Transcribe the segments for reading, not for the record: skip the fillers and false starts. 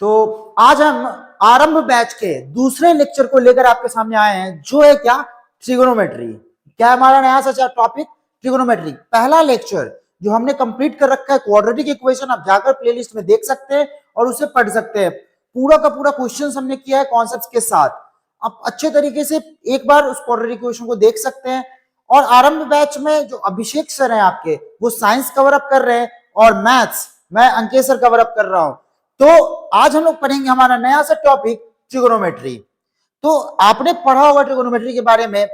तो आज हम आरंभ बैच के दूसरे लेक्चर को लेकर आपके सामने आए हैं, जो है क्या, ट्रिगोनोमेट्री। क्या है हमारा नया सा टॉपिक? ट्रिगोनोमेट्री। पहला लेक्चर जो हमने कंप्लीट कर रखा है, क्वाड्रेटिक इक्वेशन, आप जाकर प्लेलिस्ट में देख सकते हैं और उसे पढ़ सकते हैं। पूरा का पूरा क्वेश्चन हमने किया है कॉन्सेप्ट्स के साथ। आप अच्छे तरीके से एक बार उस क्वाड्रेटिक इक्वेशन को देख सकते हैं। और आरंभ बैच में जो अभिषेक सर हैं आपके, वो साइंस कवर अप कर रहे हैं और मैथ्स मैं अंकेश सर कवर अप कर रहा हूं। तो आज हम लोग पढ़ेंगे हमारा नया सा टॉपिक ट्रिगोनोमेट्री। तो आपने पढ़ा होगा ट्रिगोनोमेट्री के बारे में,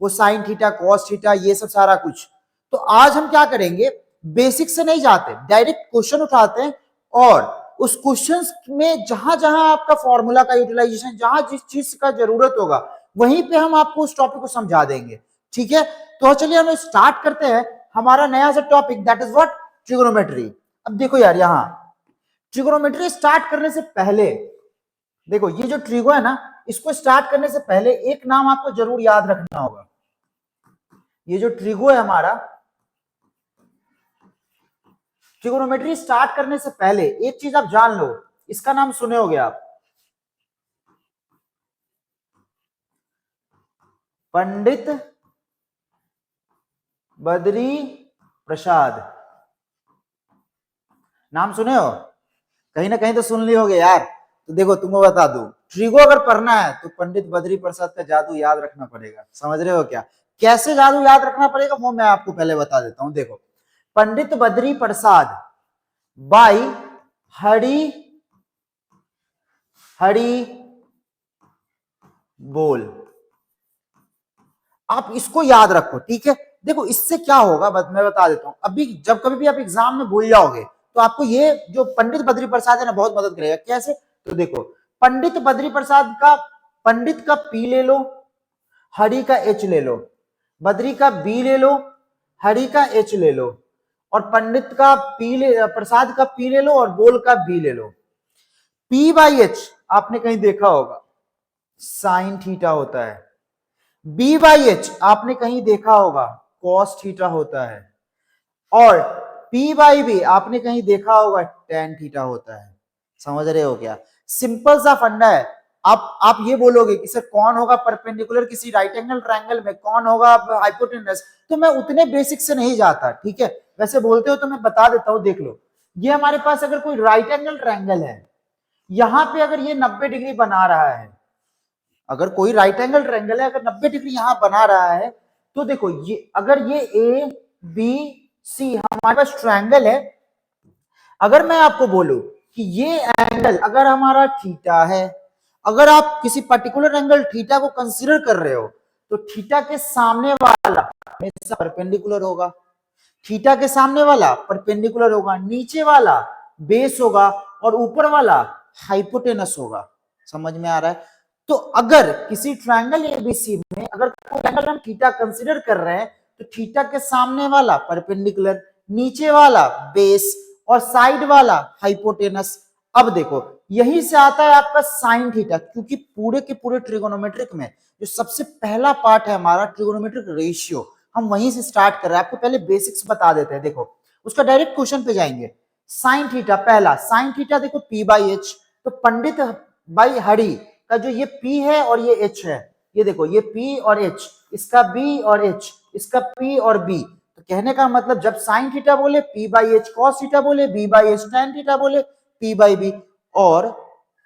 वो साइन थीटा, कॉस थीटा, ये सब सारा कुछ। तो आज हम क्या करेंगे, बेसिक से नहीं जाते, डायरेक्ट क्वेश्चन उठाते हैं और उस क्वेश्चन में जहां जहां आपका फॉर्मूला का यूटिलाइजेशन, जहां जिस चीज का जरूरत होगा, वहीं पे हम आपको उस टॉपिक को समझा देंगे। ठीक है, तो चलिए हम स्टार्ट करते हैं हमारा नया सा topic, that is what, trigonometry. अब देखो यार, यहां ट्रिगोनोमेट्री स्टार्ट करने से पहले देखो, ये जो ट्रिगो है ना, इसको स्टार्ट करने से पहले एक नाम आपको जरूर याद रखना होगा। ये जो ट्रिगो है हमारा, ट्रिगोनोमेट्री स्टार्ट करने से पहले एक चीज आप जान लो, इसका नाम सुने होगे आप, पंडित बद्री प्रसाद। नाम सुने हो? कहीं ना कहीं तो सुन ली होगे यार। तो देखो, तुमको बता दूं, ट्रिगो अगर पढ़ना है तो पंडित बद्री प्रसाद का जादू याद रखना पड़ेगा। समझ रहे हो क्या? कैसे जादू याद रखना पड़ेगा वो मैं आपको पहले बता देता हूं। देखो, पंडित बद्री प्रसाद बाई हरि हरि बोल, आप इसको याद रखो। ठीक है, देखो इससे क्या होगा मैं बता देता हूं। अभी जब कभी भी आप एग्जाम में भूल जाओगे तो आपको ये जो पंडित बद्री प्रसाद है ना, बहुत मदद करेगा। कैसे? तो देखो, पंडित बद्री प्रसाद का पंडित का पी ले लो, हरि का एच ले लो, बद्री का बी ले लो, हरि का एच ले लो, और पंडित का पी ले, प्रसाद का पी ले लो, और बोल का बी ले लो। पी बाई एच आपने कहीं देखा होगा, साइन थीटा होता है। बी बाई एच आपने कहीं देखा होगा, कॉस थीटा होता है। और पी बाई बी आपने कहीं देखा होगा, टेन थीटा होता है। समझ रहे हो क्या? सिंपल सा फंडा है। आप ये बोलोगे कि सर कौन होगा परपेंडिकुलर किसी राइट एंगल ट्रायंगल में, कौन होगा हाइपोटेनस, तो मैं उतने बेसिक से नहीं जाता। ठीक है, वैसे बोलते हो तो मैं बता देता हूं। देख लो, ये हमारे पास अगर कोई राइट एंगल ट्रायंगल है, यहां पे अगर ये 90 डिग्री बना रहा है, अगर कोई राइट एंगल ट्रायंगल है, अगर 90 डिग्री यहां बना रहा है, तो देखो ये अगर ये ए बी सी हमारे पास ट्रायंगल है, अगर मैं आपको बोलूं कि ये एंगल अगर हमारा थीटा है, अगर आप किसी पर्टिकुलर एंगल थीटा को कंसीडर कर रहे हो, तो थीटा के सामने वाला हमेशा परपेंडिकुलर होगा, थीटा के सामने वाला परपेंडिकुलर होगा, नीचे वाला बेस होगा, और ऊपर वाला हाइपोटेनस होगा। समझ में आ रहा है? तो अगर किसी ट्रायंगल एबीसी में अगर कोई एंगल हम थीटा कंसीडर कर रहे हैं, तो थीटा के सामने वाला परपेंडिकुलर, नीचे वाला बेस, और साइड वाला हाइपोटेनस। अब देखो, यही से आता है आपका साइन थीटा, क्योंकि पूरे के पूरे ट्रिगोनोमेट्रिक में जो सबसे पहला पार्ट है हमारा ट्रिगोनोमेट्रिक रेशियो, हम वहीं से स्टार्ट कर रहे हैं। आपको पहले बेसिक्स बता देते हैं। देखो, उसका डायरेक्ट क्वेश्चन पे जाएंगे। साइन थीटा, पहला साइन थीटा देखो, पी बाई एच, तो पंडित बाई हरि का जो ये पी है और ये एच है, ये देखो, ये पी और एच, इसका बी और एच, इसका पी और बी। तो कहने का मतलब, जब साइन थीटा बोले P by H cos theta बोले, B by H tan theta बोले, पी बाई बी। और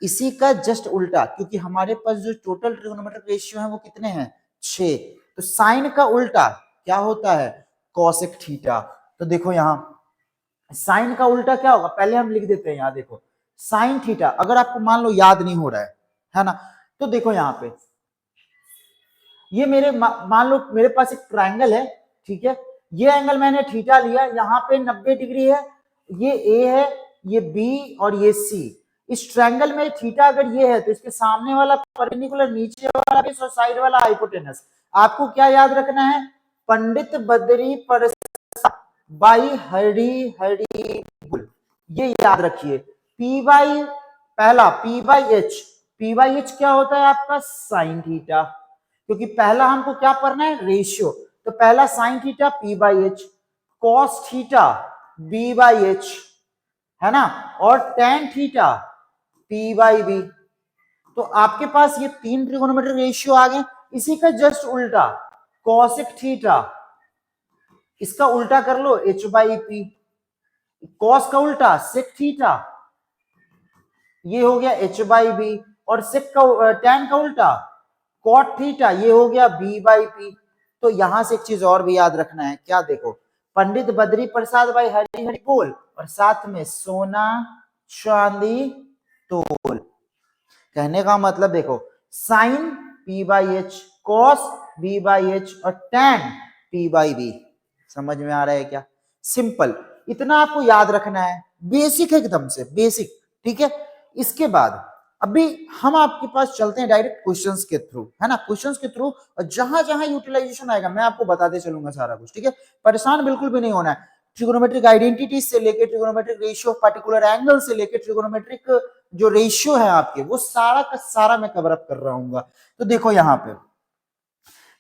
इसी का जस्ट उल्टा, क्योंकि हमारे पास जो टोटल ट्रिगोनोमेट्रिक रेशियो है वो कितने हैं, 6, तो साइन का उल्टा क्या होता है, कॉसेक थीटा। तो देखो यहां साइन का उल्टा क्या होगा, पहले हम लिख देते हैं। यहां देखो, साइन थीटा अगर आपको मान लो याद नहीं हो रहा है ना, तो देखो यहां पे ये मेरे मान लो मेरे पास एक ट्रायंगल है। ठीक है, ये एंगल मैंने थीटा लिया, यहाँ पे 90 डिग्री है, ये ए है, ये बी और ये सी। इस ट्रायंगल में थीटा अगर ये है, तो इसके सामने वाला परपेंडिकुलर, नीचे वाला बेस और साइड वाला हाइपोटेनस। आपको क्या याद रखना है, पंडित बद्री प्रसाद बाई हरि हरि बोल, ये याद रखिए। पी बाई पहला P by H, P by H क्या होता है आपका, साइन थीटा, क्योंकि पहला हमको क्या पढ़ना है, रेशियो। तो पहला sine theta P by H, cos theta B by H, है ना, और tan theta P by B. तो आपके पास ये 3 ट्रिगोनोमेट्रिक रेशियो आ गए। इसी का जस्ट उल्टा कॉसेक थीटा, इसका उल्टा कर लो एच बाई पी, कॉस का उल्टा सेक थीटा, ये हो गया एच बाई बी, और सेक का टैन का उल्टा कॉट थीटा, ये हो गया बी बाई पी। तो यहां से एक चीज और भी याद रखना है, क्या देखो, पंडित बद्री प्रसाद भाई हरी हरी बोल, और साथ में सोना चांदी तोल। कहने का मतलब देखो, sine P by H, cos B by H, और टैन पी बाई बी। समझ में आ रहा है क्या? सिंपल, इतना आपको याद रखना है, बेसिक है एकदम से बेसिक, ठीक है। इसके बाद अभी हम आपके पास चलते हैं डायरेक्ट क्वेश्चंस के थ्रू, है ना, क्वेश्चंस के थ्रू, और जहां जहां यूटिलाइजेशन आएगा मैं आपको बताते चलूंगा सारा कुछ, ठीक है। परेशान बिल्कुल भी नहीं होना है। ट्रिगोनोमेट्रिक आइडेंटिटी से लेके trigonometric ratio of particular angle से लेके ट्रिगोनोमेट्रिक जो रेशियो है आपके, वो सारा का सारा मैं कवर अप कर रहा हूँ। तो देखो यहाँ पे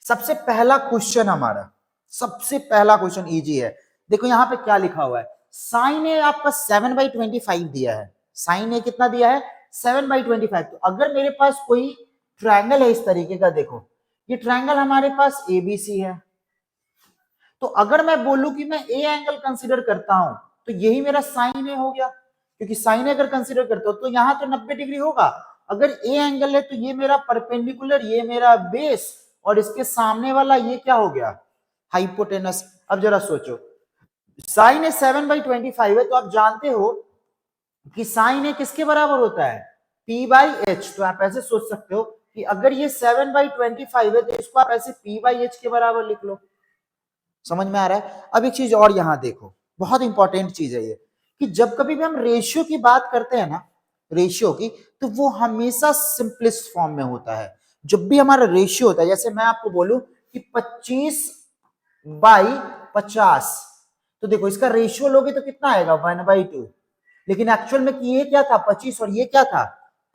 सबसे पहला क्वेश्चन हमारा, सबसे पहला क्वेश्चन इजी है। देखो यहाँ पे क्या लिखा हुआ है, साइन ए आपका 7/25 दिया है। साइन ए कितना दिया है? 7/25। तो अगर मेरे पास कोई ट्रायंगल है इस तरीके का, देखो ये ट्रायंगल हमारे पास एबीसी है, तो अगर मैं बोलूं कि मैं ए एंगल कंसीडर करता हूं तो यही मेरा साइन ए हो गया, क्योंकि साइन ए अगर कंसीडर करता हूं तो यहां तो 90 डिग्री होगा। अगर ए एंगल है तो ये मेरा परपेंडिकुलर, ये मेरा बेस, और इसके सामने वाला ये क्या हो गया? हाइपोटेनस। अब जरा सोचो, साइन ए 7/25 है, तो आप जानते हो कि साइन ए किसके बराबर होता है? P by H. तो आप ऐसे सोच सकते हो कि अगर ये 7/25 है तो इसको आप ऐसे P बाई एच के बराबर लिख लो। समझ में आ रहा है? अब एक चीज और यहां देखो, बहुत इंपॉर्टेंट चीज है ये, कि जब कभी भी हम रेशियो की बात करते हैं ना, रेशियो की, तो वो हमेशा सिंपलेस्ट फॉर्म में होता है। जब भी हमारा रेशियो होता है, जैसे मैं आपको बोलूं कि 25/50, तो देखो इसका रेशियो लोगे तो कितना आएगा? 1/2। लेकिन एक्चुअल में ये क्या था? 25, और ये क्या था?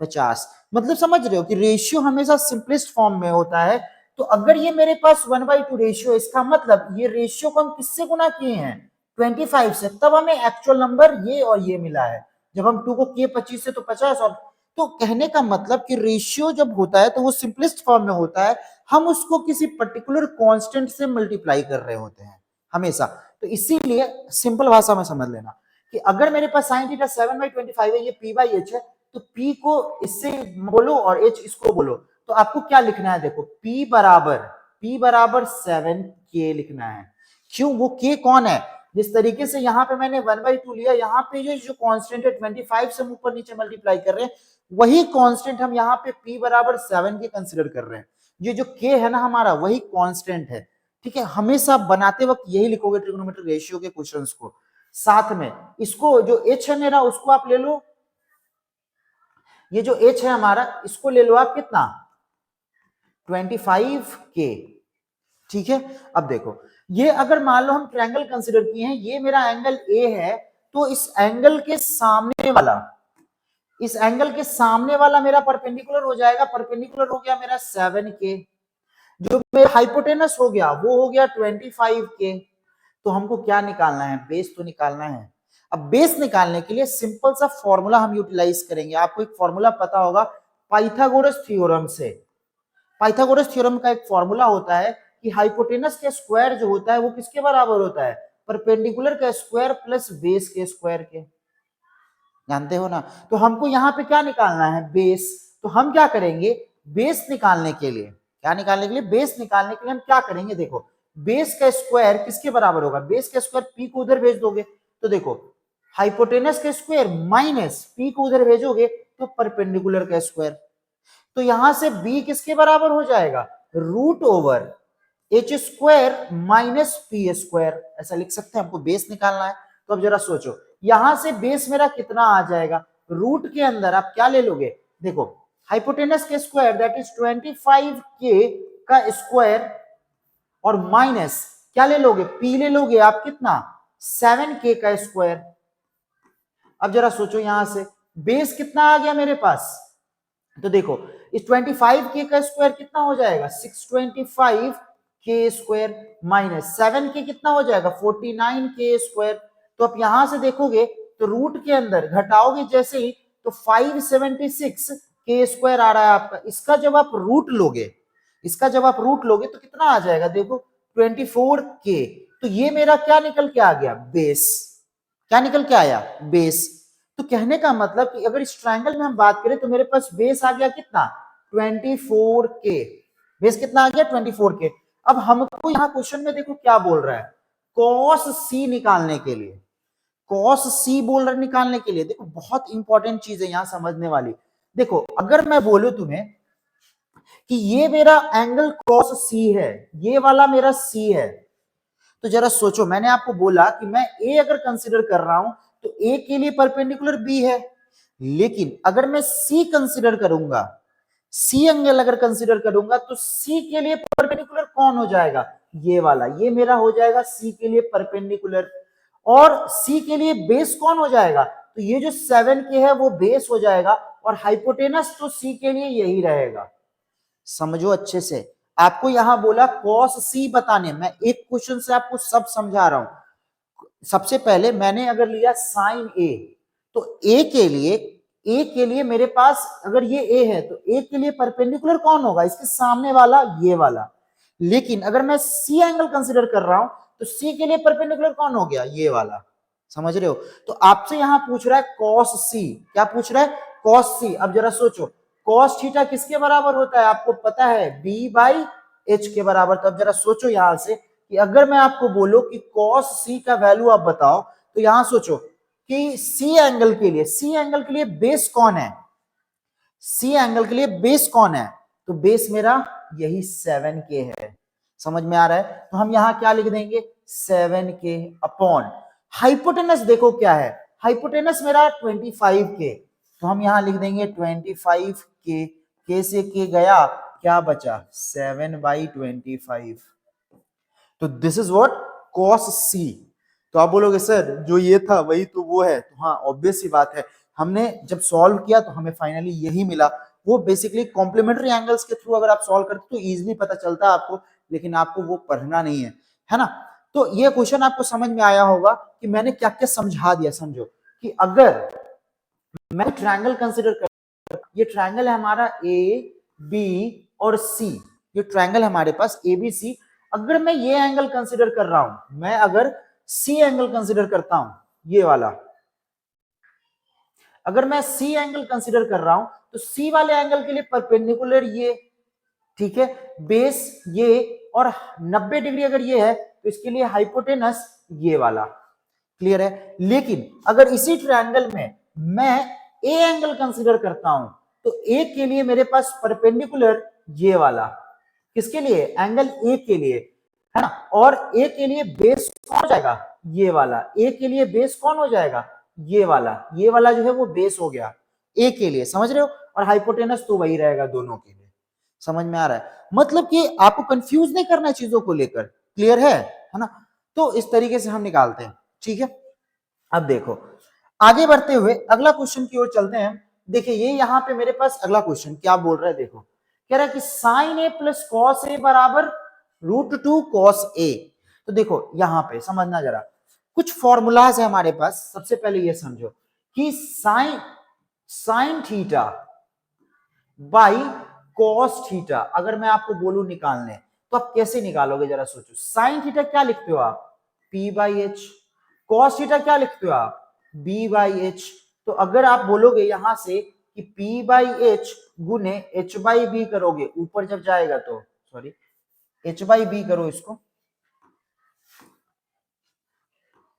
50। मतलब समझ रहे हो कि रेशियो हमेशा सिंपलेस्ट फॉर्म में होता है। तो अगर ये मेरे पास 1/2 रेशियो, इसका मतलब ये रेशियो को हम किससे गुना किए हैं? 25 से, तब हमें एक्चुअल नंबर ये और ये मिला है। जब हम 2 को किए 25 से तो 50, और तो कहने का मतलब कि रेशियो जब होता है तो वो सिंपलेस्ट फॉर्म में होता है, हम उसको किसी पर्टिकुलर कांस्टेंट से मल्टीप्लाई कर रहे होते हैं हमेशा। तो इसीलिए सिंपल भाषा में समझ लेना कि अगर मेरे पास साइन थीटा 7/25 है, ये पी बाई एच है, तो पी को इससे बोलो और एच इसको बोलो, तो आपको क्या लिखना है? देखो P बराबर 7K लिखना है। क्यों? वो K कौन है? जिस तरीके से यहाँ पे मैंने 1/2 लिया, यहाँ पे जो कांस्टेंट है 25 से हम ऊपर नीचे मल्टीप्लाई कर रहे हैं, वही कांस्टेंट हम यहाँ पे P बराबर 7 के कंसिडर कर रहे हैं। ये जो K है ना हमारा, वही कांस्टेंट है, ठीक है। हमेशा बनाते वक्त यही लिखोगे ट्रिग्नोमेट्रिक रेशियो के क्वेश्चंस को। साथ में इसको जो H है मेरा, उसको आप ले लो, ये जो H है हमारा, इसको ले लो आप कितना? 25K, ठीक है। अब देखो, ये अगर मान लो हम ट्रायंगल कंसिडर किए हैं, ये मेरा एंगल A है, तो इस एंगल के सामने वाला, इस एंगल के सामने वाला मेरा परपेंडिकुलर हो जाएगा। परपेंडिकुलर हो गया मेरा 7K। जो मेरा हाइपोटेनस हो गया वो हो गया 25K। तो हमको क्या निकालना है? बेस तो निकालना है। अब बेस निकालने के लिए सिंपल सा फॉर्मूला हम यूटिलाइज करेंगे। आपको एक फॉर्मूला पता होगा पाइथागोरस थ्योरम से। पाइथागोरस थ्योरम का एक फॉर्मूला होता है कि हाइपोटेनस का स्क्वायर जो होता है वो किसके बराबर होता है? परपेंडिकुलर का स्क्वायर प्लस बेस के स्क्वायर के। जानते हो ना? तो हमको यहाँ पे क्या निकालना है? बेस। तो हम क्या करेंगे? बेस निकालने के लिए, क्या निकालने के लिए? बेस निकालने के लिए हम क्या करेंगे? देखो, बेस का स्क्वायर किसके बराबर होगा? बेस का स्क्वायर पी को उधर भेज दोगे, तो देखो हाइपोटेनस का स्क्वायर माइनस पी को उधर भेजोगे तो परपेंडिकुलर का स्क्वायर। तो यहां से बी किसके बराबर हो जाएगा? Root over H square minus P square, ऐसा लिख सकते हैं। हमको बेस निकालना है। तो अब जरा सोचो, यहां से बेस मेरा कितना आ जाएगा? रूट के अंदर आप क्या ले लोगे? देखो, हाइपोटेनस के स्क्वायर दैट इज 25K का स्क्वायर, और माइनस क्या ले लोगे? पी ले लोगे आप कितना? 7K का स्क्वायर। अब जरा सोचो, यहां से बेस कितना आ गया मेरे पास? तो देखो, इस 25K का स्क्वायर कितना हो जाएगा? 625K स्क्वायर, माइनस 7K कितना हो जाएगा? 49K square. तो आप यहां से देखोगे तो रूट के अंदर घटाओगे जैसे ही, तो 576 के स्क्वायर आ रहा है आपका। इसका जब आप रूट लोगे, इसका जब आप रूट लोगे तो कितना आ जाएगा, देखो 24k। तो ये मेरा क्या निकल के आ गया, बेस। क्या निकल के आया, बेस। तो कहने का मतलब कि अगर इस ट्रायंगल में हम बात करें तो मेरे पास बेस आ गया कितना, 24k। बेस कितना आ गया, 24k। अब हमको यहाँ क्वेश्चन में देखो क्या बोल रहा है, cos c निकालने के लिए, cos c बोल रहा निकालने के लिए। देखो बहुत इंपॉर्टेंट चीज है यहां समझने वाली। देखो अगर मैं बोलूं तुम्हें कि ये मेरा एंगल cos c है, ये वाला मेरा c है, तो जरा सोचो, मैंने आपको बोला कि मैं a अगर कंसीडर कर रहा हूं तो a के लिए परपेंडिकुलर b है, लेकिन अगर मैं c कंसीडर करूंगा, c एंगल अगर कंसीडर करूंगा तो c के लिए परपेंडिकुलर कौन हो जाएगा, ये वाला, ये मेरा हो जाएगा c के लिए परपेंडिकुलर। और c के लिए बेस कौन हो जाएगा, तो ये जो 7k है वो बेस हो जाएगा, और हाइपोटेनस तो c के लिए यही रहेगा। समझो अच्छे से, आपको यहां बोला cos c बताने, मैं एक क्वेश्चन से आपको सब समझा रहा हूं। सबसे पहले मैंने अगर लिया साइन a, तो a के लिए मेरे पास अगर ये a है तो a के लिए परपेंडिकुलर कौन होगा, इसके सामने वाला, ये वाला। लेकिन अगर मैं c एंगल कंसीडर कर रहा हूं तो c के लिए परपेंडिकुलर कौन हो गया, ये वाला। समझ रहे हो, तो आपसे यहां पूछ रहा है cos c, क्या पूछ रहा है, cos c। अब जरा सोचो, cos थीटा किसके बराबर होता है, आपको पता है b बाई h के बराबर। तो अब जरा सोचो यहां से कि अगर मैं आपको बोलूं कि cos c का वैल्यू आप बताओ, तो यहां सोचो कि c एंगल के लिए बेस कौन है, c एंगल के लिए बेस कौन है, तो बेस मेरा यही 7k है। समझ में आ रहा है, तो हम यहां क्या लिख देंगे, 7k अपॉन हाइपोटेनस। देखो क्या है, हाइपोटेनस मेरा 25k, तो हम यहां लिख देंगे 25k, k से k गया, क्या बचा, 7/25। तो this is what, cos c। तो आप बोलोगे सर जो ये था वही तो वो है, तो हाँ ऑब्वियस सी बात है, हमने जब सॉल्व किया तो हमें फाइनली यही मिला। वो बेसिकली कॉम्प्लीमेंट्री एंगल्स के थ्रू अगर आप सॉल्व करते तो इजीली पता चलता आपको, लेकिन आपको वो पढ़ना नहीं है ना। तो ये क्वेश्चन आपको समझ में आया होगा कि मैंने क्या क्या समझा दिया। समझो कि अगर मैं ट्रायंगल कंसिडर कर, ये ट्रायंगल है हमारा ए बी और सी, ये ट्रायंगल हमारे पास ए बी सी। अगर मैं ये एंगल कंसिडर कर रहा हूं, मैं अगर सी एंगल कंसिडर करता हूं, ये वाला, अगर मैं सी एंगल कंसिडर कर रहा हूं तो सी वाले एंगल के लिए परपेंडिकुलर ये, ठीक है, बेस ये, और 90 डिग्री अगर ये है तो इसके लिए हाइपोटेनस ये वाला। क्लियर है। लेकिन अगर इसी ट्रायंगल में मैं ए एंगल कंसीडर करता हूं तो ए के लिए मेरे पास परपेंडिकुलर ये वाला, किसके लिए, एंगल ए के लिए, है ना। और ए के लिए बेस कौन हो जाएगा, ये वाला। ए के लिए बेस कौन हो जाएगा, ये वाला। ये वाला जो है वो बेस हो गया ए के लिए, समझ रहे हो। और हाइपोटेनस तो वही रहेगा दोनों के लिए। समझ में आ रहा है, मतलब कि आपको कंफ्यूज नहीं करना है चीजों को लेकर। क्लियर है ना। तो इस तरीके से हम निकालते हैं, ठीक है। अब देखो आगे बढ़ते हुए अगला क्वेश्चन की ओर चलते हैं। देखिए ये यहां पे मेरे पास अगला क्वेश्चन क्या बोल रहा है, देखो कह रहा है कि sign A plus cos A बराबर √2 कॉस ए। तो देखो यहां पे समझना जरा, कुछ फॉर्मूलाज है हमारे पास। सबसे पहले ये समझो कि sign theta by cos theta अगर मैं आपको बोलूं निकालने, तो आप कैसे निकालोगे, जरा सोचो। साइन थीटा क्या लिखते हो आप, p/h। कॉस थीटा क्या लिखते हो आप, b/h। तो अगर आप बोलोगे यहां से कि p/h गुने h/b करोगे, ऊपर जब जाएगा तो, सॉरी, h/b करो इसको,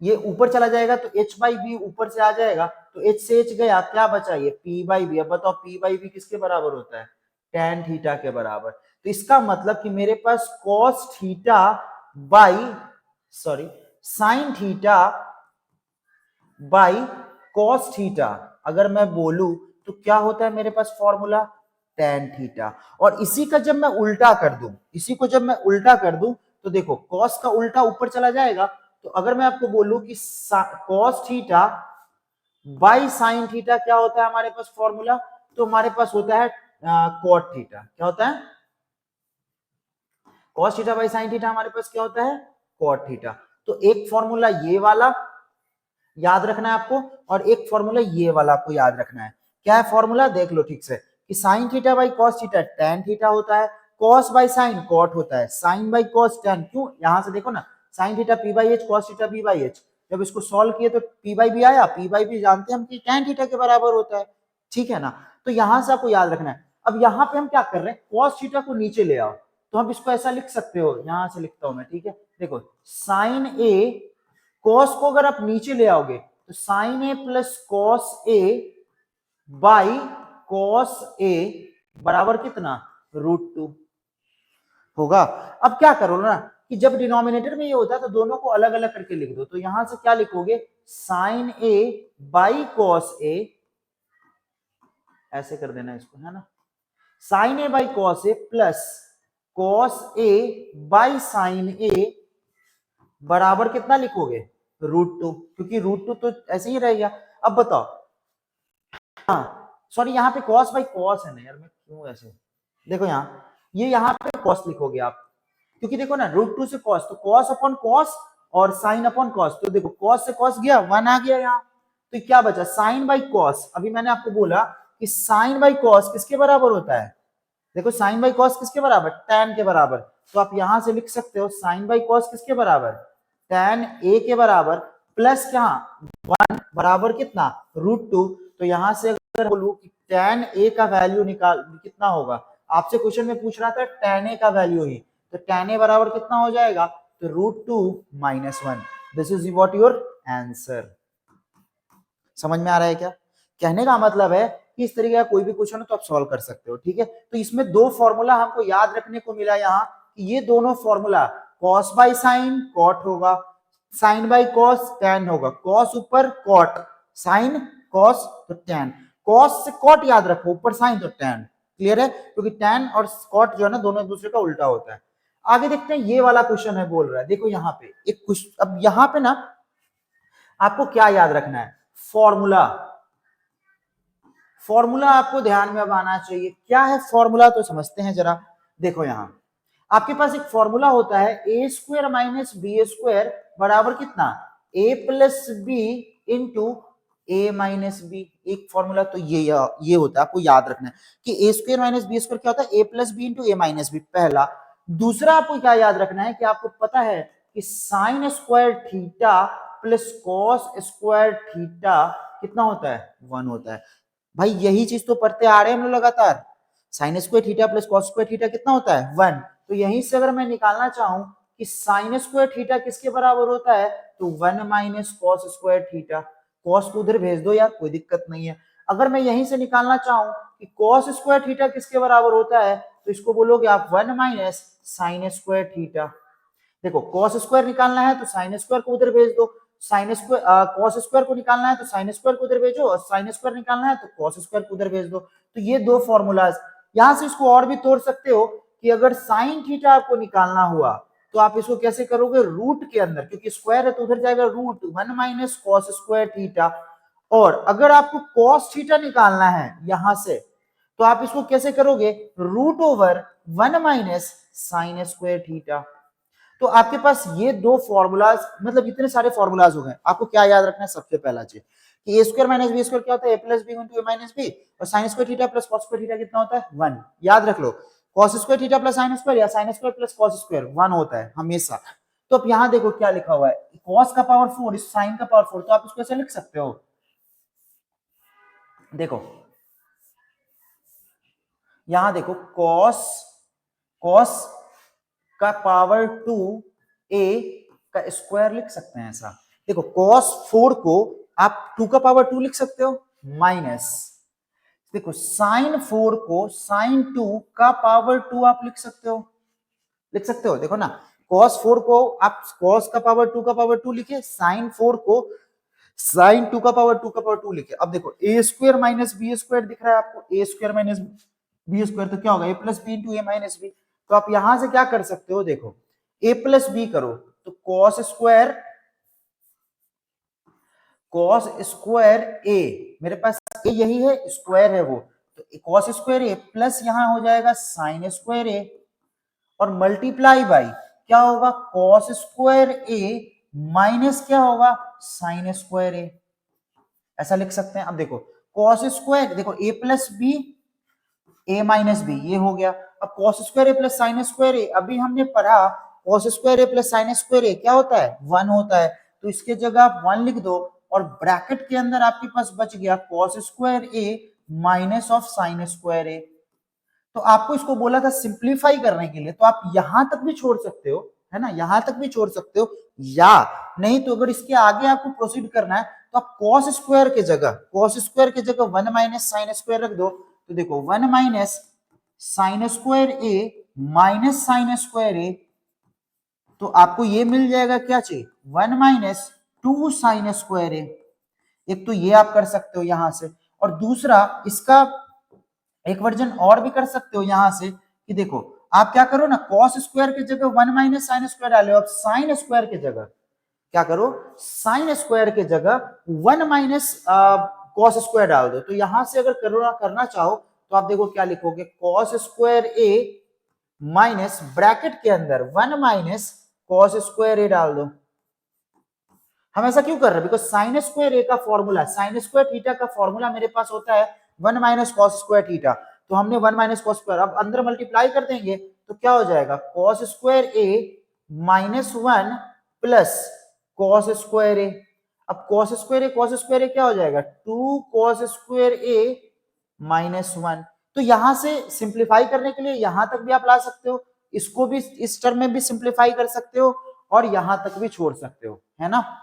ये ऊपर चला जाएगा तो h/b ऊपर से आ जाएगा, तो h से h गया, क्या बचा, ये p/b। अब बताओ p/b किसके बराबर होता है, tan थीटा के बराबर। तो इसका मतलब कि मेरे पास cos theta by, sorry, sin theta by cos theta अगर मैं बोलूं तो क्या होता है मेरे पास फॉर्मूला, tan थीटा। और इसी का जब मैं उल्टा कर दूं, इसी को जब मैं उल्टा कर दूं तो देखो cos का उल्टा ऊपर चला जाएगा। तो अगर मैं आपको बोलूं कि cos theta by sin theta क्या होता है हमारे पास फॉर्मूला, तो हमारे पास होता है cot थीटा। क्या होता है, cos theta by sin theta हमारे पास क्या होता है, cot थीटा। तो एक फॉर्मूला ये वाला याद रखना है आपको, और एक फॉर्मूला ये वाला आपको याद रखना है। क्या है फॉर्मूला, देख लो ठीक से कि sign theta by cos theta tan theta होता है, कॉस बाई साइन कॉट होता है, साइन बाई कॉस टेन। क्यों, यहां से देखो ना, sine theta P by H, cos theta B by H. जब इसको सॉल्व किए तो पी बाई बी आया, पी बाई बी जानते हैं हम कि टेन थीटा के बराबर होता है, ठीक है ना। तो यहां से आपको याद रखना है। अब यहाँ पे हम क्या कर रहे हैं, कॉस थीटा को नीचे ले आओ, तो हम इसको ऐसा लिख सकते हो, यहां से लिखता हूं मैं, ठीक है। देखो साइन ए, कॉस को अगर आप नीचे ले आओगे तो sine A plus cos A by cos A बराबर कितना, √2 होगा। अब क्या करो ना कि जब डिनोमिनेटर में ये होता है तो दोनों को अलग अलग करके लिख दो। तो यहां से क्या लिखोगे, sine A by cos A, ऐसे कर देना इसको, है ना, sine A by cos A plus cos A by sine A बराबर कितना लिखोगे, √2, क्योंकि √2 तो ऐसे ही रहेगा। अब बताओ, हाँ सॉरी यहाँ पे कॉस बाई कॉस है ना यार, मैं क्यों ऐसे, देखो यहाँ ये यहाँ पे कॉस लिखोगे आप, क्योंकि देखो ना √2 से कॉस, तो कॉस अपॉन कॉस और साइन अपॉन कॉस, तो देखो कॉस से कॉस गया, 1 आ गया यहाँ, तो क्या बचा, साइन बाई कॉस। अभी मैंने आपको बोला कि साइन बाई कॉस किसके बराबर होता है, देखो साइन बाई कॉस किसके बराबर, tan के बराबर। तो आप यहां से लिख सकते हो साइन बाई कॉस किसके बराबर, tan a के बराबर, प्लस क्या 1 बराबर कितना, √2। तो यहां से अगर बोलूं कि tan a का वैल्यू निकाल कितना होगा, आपसे क्वेश्चन में पूछ रहा था tan a का वैल्यू ही, तो tan a बराबर कितना हो जाएगा, तो √2 - 1। This is what your answer. समझ में आ रहा है क्या, कहने का मतलब है कि इस तरीके का कोई भी क्वेश्चन हो तो आप सॉल्व कर सकते हो, ठीक है। तो इसमें दो फॉर्मूला हमको याद रखने को मिला यहाँ, कि ये दोनों formula cos by sine cot होगा, साइन बाई कॉस टैन होगा, कॉस ऊपर कॉट, साइन कॉस तो टैन, कॉस से कॉट याद रखो, ऊपर साइन तो टैन, क्लियर है, क्योंकि टैन और कॉट जो है ना दोनों एक दूसरे का उल्टा होता है। आगे देखते हैं, ये वाला क्वेश्चन है, बोल रहा है, देखो यहाँ पे एक क्वेश्चन, अब यहाँ पे ना आपको क्या याद रखना है, फॉर्मूला, फॉर्मूला आपको ध्यान में अब आना चाहिए। क्या है फॉर्मूला, तो समझते हैं जरा। देखो यहां आपके पास एक फॉर्मूला होता है, A square minus B square बराबर कितना, ए plus B into A minus B. एक फॉर्मूला तो ये होता है, आपको याद रखना है कि A square minus B square क्या होता है, A plus B into A minus B, पहला। दूसरा आपको क्या याद रखना है कि आपको पता है कि sign square theta plus cos square theta कितना होता है, 1 होता है। भाई यही चीज तो पढ़ते आ रहे हैं हम लोग लगातार, sign square theta plus cos square theta कितना होता है, 1। तो यहीं से अगर मैं निकालना चाहूं कि साइन स्क्वायर थीटा किसके बराबर होता है, तो 1 minus cos square theta, cos को उधर भेज दो यार, कोई दिक्कत नहीं है। अगर मैं यहीं से निकालना चाहूं कि कॉस स्क्वायर थीटा किसके बराबर होता है, तो इसको बोलोगे आप 1 माइनस साइन स्क्वायर थीटा। देखो कॉस स्क्वायर निकालना है तो साइन स्क्वायर को उधर भेज दो, साइन स्क्वायर कॉस स्क्वायर को निकालना है तो साइन स्क्वायर को उधर भेजो, और साइन स्क्वायर निकालना है तो कॉस स्क्वायर को उधर भेज दो। तो ये दो फॉर्मूलाज, यहां से इसको और भी तोड़ सकते हो कि अगर साइन थीटा आपको निकालना हुआ तो आप इसको कैसे करोगे, रूट के अंदर, क्योंकि स्क्वायर है तो उधर जाएगा root 1 minus cos square theta. और अगर आपको कॉस थीटा निकालना है यहां से, तो आप इसको कैसे करोगे, √1 माइनस साइन स्क्वायर थीटा। तो आपके पास ये दो फॉर्मूलाज, मतलब इतने सारे फॉर्मूलाज हो गए। आपको क्या याद रखना है, सबसे पहला चीज कि A square minus B square क्या होता है, A plus B into A minus B, और sine square theta plus cos square theta कितना होता है, 1। याद रख लो, cos square theta plus sine square या sine square plus cos square 1 होता है हमेशा। तो अब यहाँ देखो क्या लिखा हुआ है, कॉस का पावर 4 साइन का पावर 4, तो आप इसको ऐसे लिख सकते हो। देखो यहां देखो कॉस, कॉस का पावर 2 ए का स्क्वायर लिख सकते हैं ऐसा। देखो cos 4 को आप 2 का पावर 2 लिख सकते हो, माइनस, देखो साइन 4 को साइन 2 का पावर 2 आप लिख सकते हो, लिख सकते हो। देखो ना cos 4 को आप cos का पावर 2 का पावर 2 लिखे, साइन 4 को साइन 2 का पावर 2 का पावर 2 लिखे। अब देखो ए स्क्वायर माइनस बी स्क्वायर दिख रहा है आपको, ए स्क्वायर माइनस बी स्क्वायर तो क्या होगा, ए plus B into A minus B. तो आप यहां से क्या कर सकते हो, देखो ए प्लस बी करो तो कॉस स्क्वायर, कॉस स्क्वायर ए, मेरे पास ए यही है, स्क्वायर है वो, तो कॉस स्क्वायर ए प्लस यहां हो जाएगा साइन स्क्वायर ए, और मल्टीप्लाई बाई क्या होगा, कॉस स्क्वायर ए माइनस क्या होगा, साइन स्क्वायर ए, ऐसा लिख सकते हैं। अब देखो कॉस स्क्वायर, देखो ए plus B A minus B, ये हो गया। अब कॉस स्क्वायर ए प्लस साइन स्क्वायर ए, अभी हमने पढ़ा cos square A plus sine square a क्या होता है, 1 होता है। तो इसके जगह आप 1 लिख दो और ब्रैकेट के अंदर आपके पास बच गया cos square A minus of sine square A. तो आपको इसको बोला था सिंप्लीफाई करने के लिए, तो आप यहां तक भी छोड़ सकते हो, है ना, यहां तक भी छोड़ सकते हो, या नहीं तो अगर इसके आगे आपको प्रोसीड करना है तो आप कॉस स्क्वायर के जगह 1 माइनस साइन स्क्वायर रख दो। तो देखो 1 minus sine square A minus sine square A, तो आपको ये मिल जाएगा क्या चाहिए, 1 माइनस 2 साइन स्क्वायर ए। एक तो ये आप कर सकते हो यहां से, और दूसरा इसका एक वर्जन और भी कर सकते हो यहां से कि देखो आप क्या करो ना, कॉस स्क्वायर की जगह 1 माइनस साइन स्क्वायर डालो, अब साइन स्क्वायर की जगह क्या करो, साइन स्क्वायर की जगह 1 माइनस कॉस स्क्वायर डाल दो। तो यहां से अगर करना चाहो तो आप देखो क्या लिखोगे, cos square A minus bracket के अंदर 1 माइनस कॉस स्क्वायर ए डाल दो। हम ऐसा क्यों कर रहे हैं, बिकॉज साइन स्क्वायर ए का फॉर्मूला, साइन स्क्वायर थीटा का फॉर्मूला मेरे पास होता है 1 माइनस कॉस स्क्वायर थीटा। तो हमने 1 माइनस कॉस स्क्वायर, अब अंदर मल्टीप्लाई कर देंगे तो क्या हो जाएगा, cos square A minus 1 plus cos square ए। अब कॉस स्क्वायर ए क्या हो जाएगा, 2 कॉस स्क्वायर ए माइनस 1। तो यहां से सिंप्लीफाई करने के लिए यहां तक भी आप ला सकते हो, इसको भी इस टर्म में भी सिंप्लीफाई कर सकते हो, और यहां तक भी छोड़ सकते हो, है ना।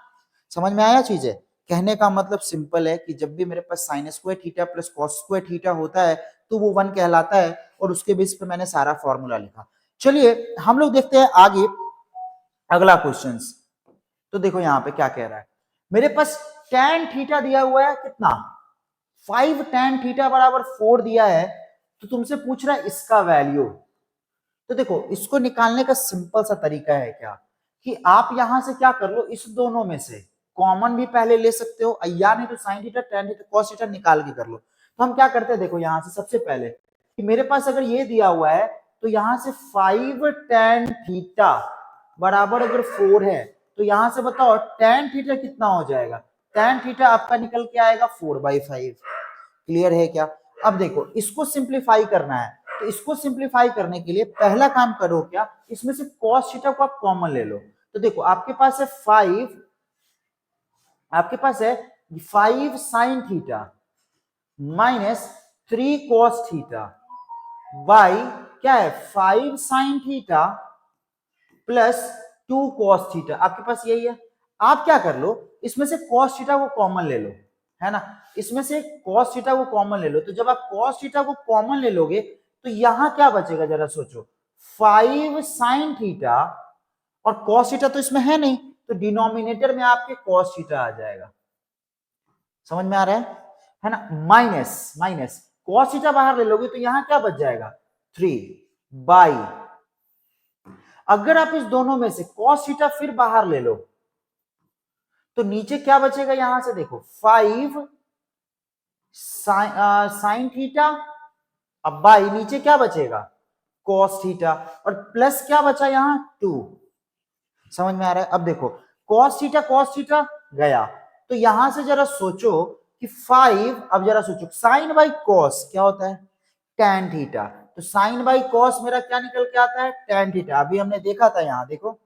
समझ में आया चीजें, कहने का मतलब सिंपल है कि जब भी मेरे पास sine square theta plus cos square theta होता है तो वो 1 कहलाता है, और उसके बेस पे मैंने सारा फॉर्मूला लिखा। चलिए हम लोग देखते हैं आगे अगला क्वेश्चन। तो देखो यहाँ पे क्या कह रहा है, मेरे पास tan थीटा दिया हुआ है कितना, 5 tan थीटा बराबर 4 दिया है, तो तुमसे पूछ रहा है इसका वैल्यू। तो देखो इसको निकालने का सिंपल सा तरीका है क्या, कि आप यहां से क्या कर लो, इस दोनों में से कॉमन भी पहले ले सकते हो, या नहीं तो sine theta tan theta cos theta निकाल के कर लो। तो हम क्या करते हैं, देखो यहां से सबसे पहले कि मेरे पास अगर ये दिया हुआ है तो यहां से 5 tan थीटा बराबर अगर 4 है, तो यहां से बताओ tan थीटा कितना हो जाएगा, tan थीटा आपका निकल के आएगा 4/5। क्लियर है क्या। अब देखो इसको सिंप्लीफाई करना है, तो इसको सिंप्लीफाई करने के लिए पहला काम करो क्या, इसमें से cos थीटा को आप कॉमन ले लो। तो देखो आपके पास है 5 sine theta minus 3 cos theta by क्या है 5 sine theta plus 2 cos theta, आपके पास यही है। आप क्या कर लो, इसमें से cos थीटा को कॉमन ले लो, है ना, इसमें से cos थीटा को कॉमन ले लो। तो जब आप cos थीटा को कॉमन ले लोगे तो यहां क्या बचेगा जरा सोचो, 5 साइन थीटा, और cos थीटा तो इसमें है नहीं, तो डिनोमिनेटर में आपके cos थीटा आ जाएगा। समझ में आ रहा है ना, माइनस माइनस cos थीटा बाहर ले लोगे तो यहां क्या बच जाएगा 3 बाई, अगर आप इस दोनों में से cos थीटा फिर बाहर ले लो तो नीचे क्या बचेगा, यहां से देखो 5 साइन थीटा, अब बाई नीचे क्या बचेगा cos थीटा, और प्लस क्या बचा यहां 2। समझ में आ रहा है। अब देखो cos थीटा गया, तो यहां से जरा सोचो कि 5, अब जरा सोचो साइन बाई कॉस क्या होता है tan थीटा, तो साइन बाई कॉस मेरा क्या निकल के आता है tan थीटा। अभी हमने देखा था यहां देखो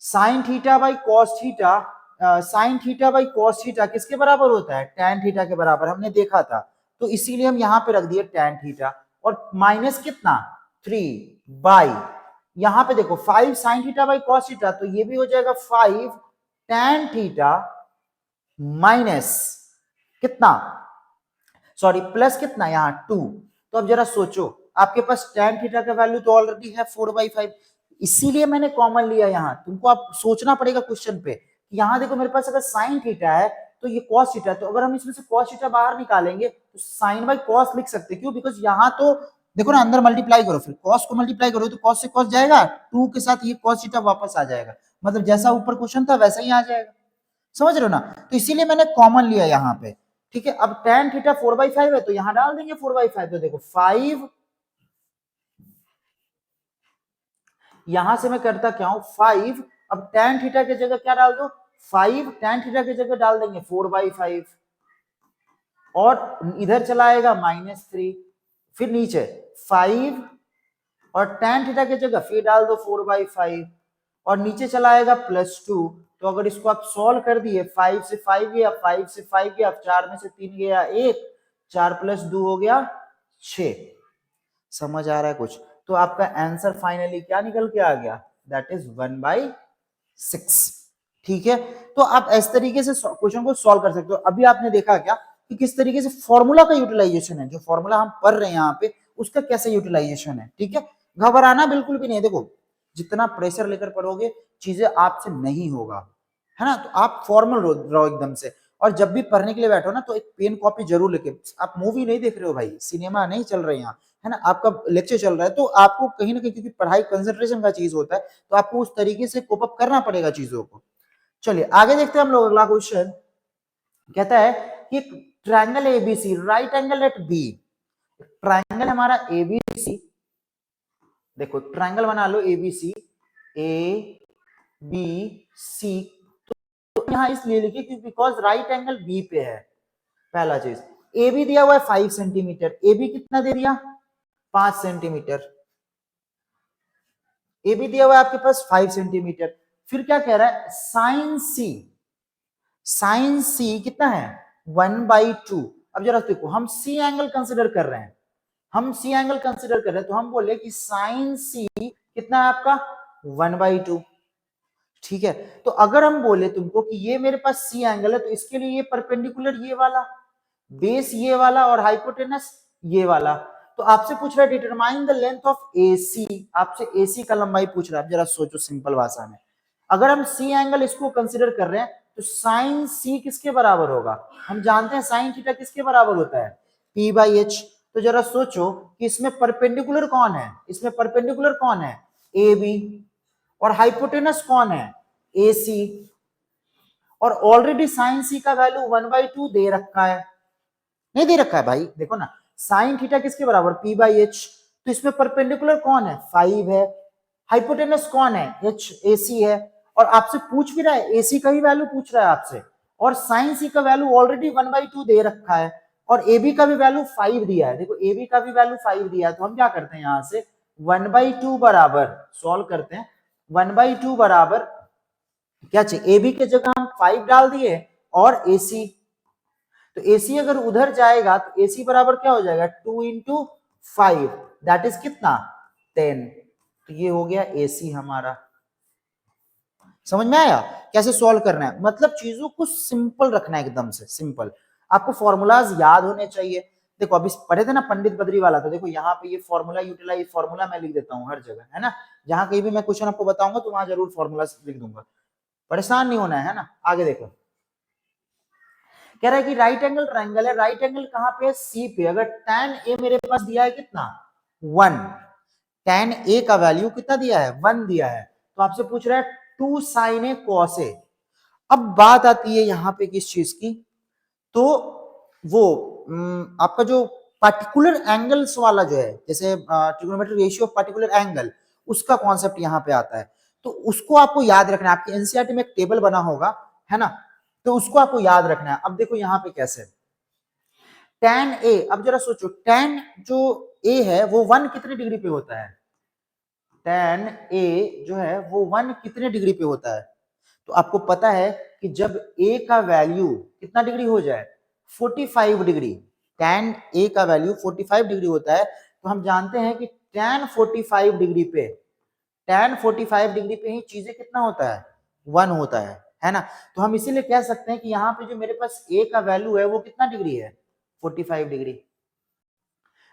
sine theta by cos theta, sine theta by cos theta किसके बराबर होता है tan थीटा के बराबर, हमने देखा था। तो इसीलिए हम यहां पे रख दिए tan थीटा, और माइनस कितना 3 बाई, यहां पे देखो 5 sign theta by cos theta, तो ये भी हो जाएगा 5 tan थीटा माइनस कितना, सॉरी प्लस कितना यहां 2। तो अब जरा सोचो आपके पास tan थीटा का वैल्यू तो ऑलरेडी है 4/5, इसीलिए मैंने कॉमन लिया। यहां तुमको आप सोचना पड़ेगा क्वेश्चन पे, यहां देखो मेरे पास अगर साइन थीटा है तो ये cos थीटा, तो अगर हम इसमें से cos थीटा बाहर निकालेंगे तो साइन बाई cos लिख सकते हैं, क्यों, बिकॉज यहां तो देखो ना अंदर मल्टीप्लाई करो, फिर cos को मल्टीप्लाई करो तो cos से cos जाएगा, 2 के साथ ये cos थीटा वापस आ जाएगा, मतलब जैसा ऊपर क्वेश्चन था वैसा ही आ जाएगा। समझ रहे हो ना, तो इसीलिए मैंने कॉमन लिया यहाँ पे। ठीक है, अब tan थीटा 4/5 है तो यहां डाल देंगे 4/5, तो देखो 5, यहां से मैं करता क्या हूं 5, अब tan थीटा की जगह क्या डाल दो 5, tan थीटा की जगह डाल देंगे 4/5, और इधर चला आएगा -3, फिर नीचे 5 और tan थीटा की जगह फिर डाल दो 4/5 और नीचे चला आएगा +2। तो अगर इसको आप सॉल्व कर दिए 5 से 5 गया, 5 से 5 गया, 4 में से 3 गया 1, 4 + 2 हो गया 6। समझ आ रहा है कुछ? तो आपका आंसर फाइनली क्या निकल के आ गया? That is 1/6। ठीक है, तो आप इस तरीके से क्वेश्चन को सॉल्व कर सकते हो। अभी आपने देखा क्या कि किस तरीके से फॉर्मूला का यूटिलाइजेशन है, जो फॉर्मूला हम पढ़ रहे हैं यहाँ पे उसका कैसे यूटिलाइजेशन है। ठीक है, घबराना बिल्कुल भी नहीं। देखो जितना प्रेशर लेकर पढ़ोगे चीजें आपसे नहीं होगा, है ना। तो आप फॉर्मल रहो एकदम से, और जब भी पढ़ने के लिए बैठो ना तो एक पेन कॉपी जरूर लेके। आप मूवी नहीं देख रहे हो भाई, सिनेमा नहीं चल रहे यहाँ, है ना, आपका लेक्चर चल रहा है, तो आपको कहीं ना कहीं, क्योंकि पढ़ाई कंसंट्रेशन का चीज होता है, तो आपको उस तरीके से कोप अप करना पड़ेगा चीजों को। चलिए आगे देखते हैं हम लोग। अगला क्वेश्चन कहता है कि triangle ABC right angle at B. Triangle हमारा एबीसी, देखो ट्रायंगल बना लो एबीसी, ए बी सी। तो यहां इसलिए लिखिए क्योंकि बिकॉज राइट एंगल बी पे है। पहला चीज, ए बी दिया हुआ है 5 सेंटीमीटर, ए बी कितना दे दिया 5 सेंटीमीटर, ए बी दिया हुआ है आपके पास 5 सेंटीमीटर। फिर क्या कह रहा है, साइन सी, साइन सी कितना है 1/2। अब जरा देखो हम सी एंगल कंसिडर कर रहे हैं, हम सी एंगल कंसिडर कर रहे हैं, तो हम बोले कि साइन सी कितना है आपका 1/2। ठीक है, तो अगर हम बोले तुमको कि ये मेरे पास सी एंगल है, तो इसके लिए ये परपेंडिकुलर ये वाला, बेस ये वाला और हाइपोटेनस ये वाला। तो आपसे पूछ रहा है determine the length of AC, आपसे एसी का लंबाई पूछ रहा है। जरा सोचो सिंपल भाषा में, अगर हम सी एंगल इसको कंसिडर कर रहे हैं तो साइन सी किसके बराबर होगा? हम जानते हैं साइन थीटा किसके बराबर होता है P/H। तो जरा सोचो कि इसमें परपेंडिकुलर कौन है, इसमें परपेंडिकुलर कौन है ए बी, और हाइपोटेनस कौन है ए सी, और ऑलरेडी साइन सी का वैल्यू 1/2 दे रखा है, नहीं दे रखा है भाई, देखो ना साइन थीटा किसके बराबर P/H। तो इसमें परपेंडिकुलर कौन है 5 है, हाइपोटेनस कौन है H AC है, और आपसे पूछ भी रहा है AC का ही वैल्यू पूछ रहा है आपसे, और साइन सी का वैल्यू ऑलरेडी 1/2 दे रखा है, और AB का भी वैल्यू 5 दिया है। देखो AB का भी वैल्यू 5 दिया है, तो हम क्या करते हैं यहां से 1/2 बराबर सॉल्व करते हैं। 1/2 बराबर क्या चाहिए, AB की जगह हम 5 डाल दिए और AC, तो AC अगर उधर जाएगा तो AC बराबर क्या हो जाएगा 2 × 5, दैट इज कितना 10। तो ये हो गया AC हमारा। समझ में आया कैसे सॉल्व करना है? मतलब चीजों को सिंपल रखना है, एकदम से सिंपल। आपको फॉर्मूलाज याद होने चाहिए। देखो अभी पढ़े थे ना पंडित बद्री वाला, तो देखो यहाँ पे ये फॉर्मूला यूटिलाइज, फॉर्मूला मैं लिख देता हूँ हर जगह, है ना। जहां कहीं भी मैं क्वेश्चन आपको बताऊंगा तो वहां जरूर फॉर्मूला लिख दूंगा, परेशान नहीं होना है ना। आगे देखो कह रहा है कि राइट एंगल ट्रायंगल है, राइट एंगल कहां पे है सी पे। अगर tan ए मेरे पास दिया है कितना 1, tan ए का वैल्यू कितना दिया है 1 दिया है, तो आपसे पूछ रहा है 2 sin a cos a। अब बात आती है यहां पे किस चीज की, तो वो आपका जो पार्टिकुलर एंगल्स वाला जो है, जैसे trigonometric ratio of particular angle, उसका कॉन्सेप्ट यहाँ पे आता है। तो उसको आपको याद रखना है, आपके एनसीईआरटी में एक टेबल बना होगा, है ना, तो उसको आपको याद रखना है। अब देखो यहाँ पे कैसे tan a, अब जरा सोचो tan जो a है वो 1 कितने डिग्री पे होता है, tan a जो है वो 1 कितने डिग्री पे होता है? तो आपको पता है कि जब a का वैल्यू कितना डिग्री हो जाए 45 डिग्री, tan a का वैल्यू 45 डिग्री होता है, तो हम जानते हैं कि tan 45 डिग्री पे, tan 45 डिग्री पे ही चीजें कितना होता है 1 होता है ना। तो हम इसीलिए कह सकते हैं कि यहाँ पे जो मेरे पास a का वैल्यू है वो कितना डिग्री है 45 डिग्री।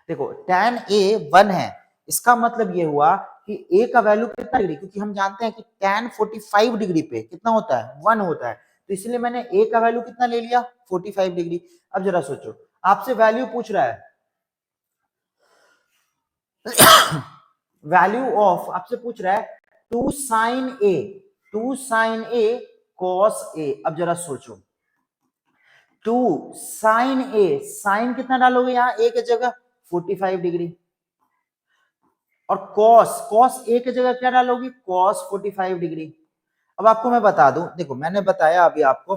देखो tan a 1 है, इसका मतलब ये हुआ कि a का वैल्यू कितना डिग्री, क्योंकि हम जानते हैं कि tan 45 डिग्री पे कितना होता है 1 होता है, तो इसलिए मैंने a का वैल्यू कितना ले लिया 45 डिग्री। अब जरा सोचो आपसे वैल्यू पूछ रहा है वैल्यू ऑफ, आपसे पूछ रहा है 2 sin a, 2 sin a cos a। अब जरा सोचो 2 sin a, साइन कितना डालोगे यहाँ a की जगह 45 डिग्री, और cos, cos a की जगह क्या डालोगे cos 45 डिग्री। अब आपको मैं बता दूं, देखो मैंने बताया अभी आपको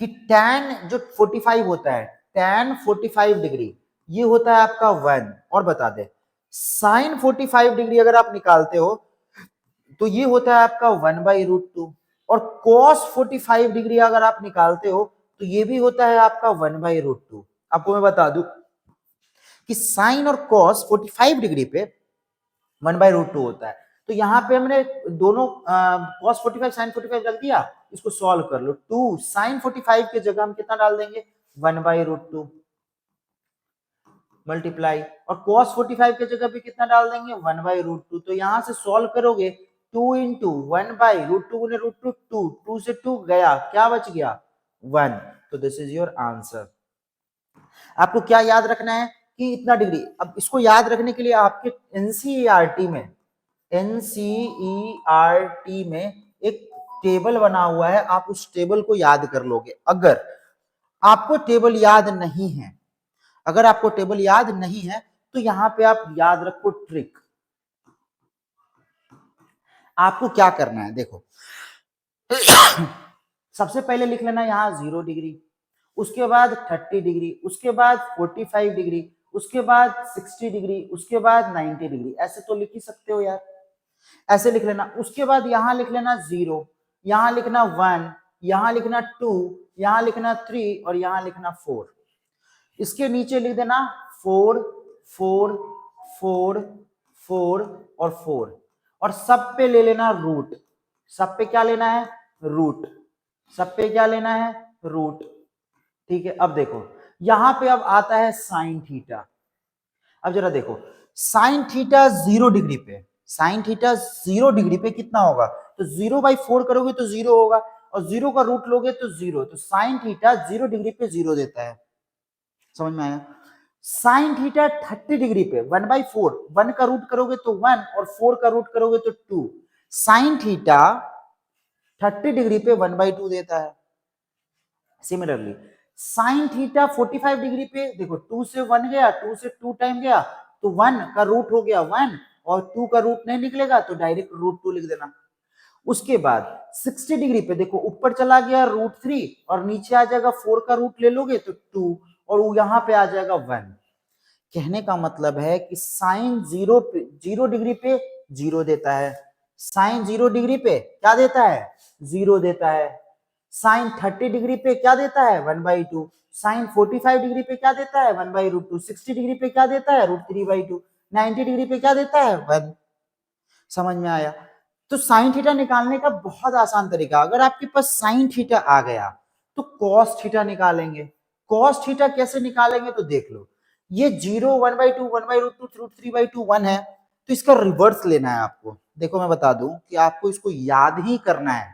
कि tan जो 45 होता है, tan 45 डिग्री ये होता है आपका 1, और बता दे sin 45 डिग्री अगर आप निकालते हो तो ये होता है आपका 1/√2, और cos 45 डिग्री अगर आप निकालते हो तो ये भी होता है आपका 1/√2। आपको मैं बता दूं कि साइन और cos 45 डिग्री पे 1/√2 होता है। तो यहाँ पे हमने दोनों cos 45 sin 45 रख दिया, इसको सॉल्व कर लो। 2 sin 45 के जगह हम कितना डाल देंगे 1/√2 मल्टीप्लाई, और cos 45 के जगह पे कितना डाल देंगे 1/√2। तो यहां से सॉल्व करोगे 2 इंटू 1/√2 गुने √2, 2 से 2 गया, क्या बच गया 1। तो दिस इज योर आंसर। आपको क्या याद रखना है कि इतना डिग्री। अब इसको याद रखने के लिए आपके एनसीईआरटी में एक टेबल बना हुआ है, आप उस टेबल को याद कर लोगे। अगर आपको टेबल याद नहीं है, अगर आपको टेबल याद नहीं है तो यहां पे आप याद रखो ट्रिक। आपको क्या करना है देखो, सबसे पहले लिख लेना यहां 0 डिग्री, उसके बाद 30 डिग्री, उसके बाद 45 डिग्री, उसके बाद 60 डिग्री, उसके बाद 90 डिग्री। ऐसे तो लिख ही सकते हो यार, ऐसे लिख लेना। उसके बाद यहां लिख लेना 0, यहां लिखना 1, यहां लिखना 2, यहां लिखना 3 और यहां लिखना 4। इसके नीचे लिख देना 4 4 4 4 और 4, और सब पे ले लेना रूट। सब पे क्या लेना है रूट, सब पे क्या लेना है रूट। ठीक है, अब देखो यहां पे अब आता है साइन थीटा। अब जरा देखो साइन थीटा 0 डिग्री पे, साइन थीटा 0 डिग्री पे कितना होगा, तो 0/4 करोगे तो 0 होगा, और 0 का रूट लोगे तो 0। तो साइन थीटा 0 डिग्री पे 0 देता है, समझ में आया। साइन थीटा 30 डिग्री पे 1/4, 1 का रूट करोगे तो 1 और 4 का रूट करोगे तो 2। साइन थीटा 30 डिग्री पे 1/2 देता है। सिमिलरली साइन थीटा 45 डिग्री पे देखो 2 से 1 गया, 2 से 2 टाइम गया तो 1 का रूट हो गया 1, और 2 का रूट नहीं निकलेगा तो डायरेक्ट √2 लिख देना। उसके बाद 60 डिग्री पे देखो ऊपर चला गया √3 और नीचे आ जाएगा 4 का रूट ले लोगे तो 2, और यहाँ पे आ जाएगा 1। कहने का मतलब है कि साइन 0 डिग्री पे 0 देता है, साइन 0 डिग्री पे क्या देता है 0 देता है, साइन 30 डिग्री पे क्या देता है 1/2, साइन 45 डिग्री पे क्या देता है 1/√2, 60 डिग्री पे क्या देता है √3/2, 90 डिग्री पे क्या देता है 1। समझ में आया। तो साइन थीटा निकालने का बहुत आसान तरीका, अगर आपके पास साइन थीटा आ गया तो कॉस थीटा निकालेंगे। कॉस थीटा कैसे निकालेंगे तो देख लो, ये 0 1/2 1/√2 √3/2 1 है, तो इसका रिवर्स लेना है आपको। देखो मैं बता दूं कि आपको इसको याद ही करना है।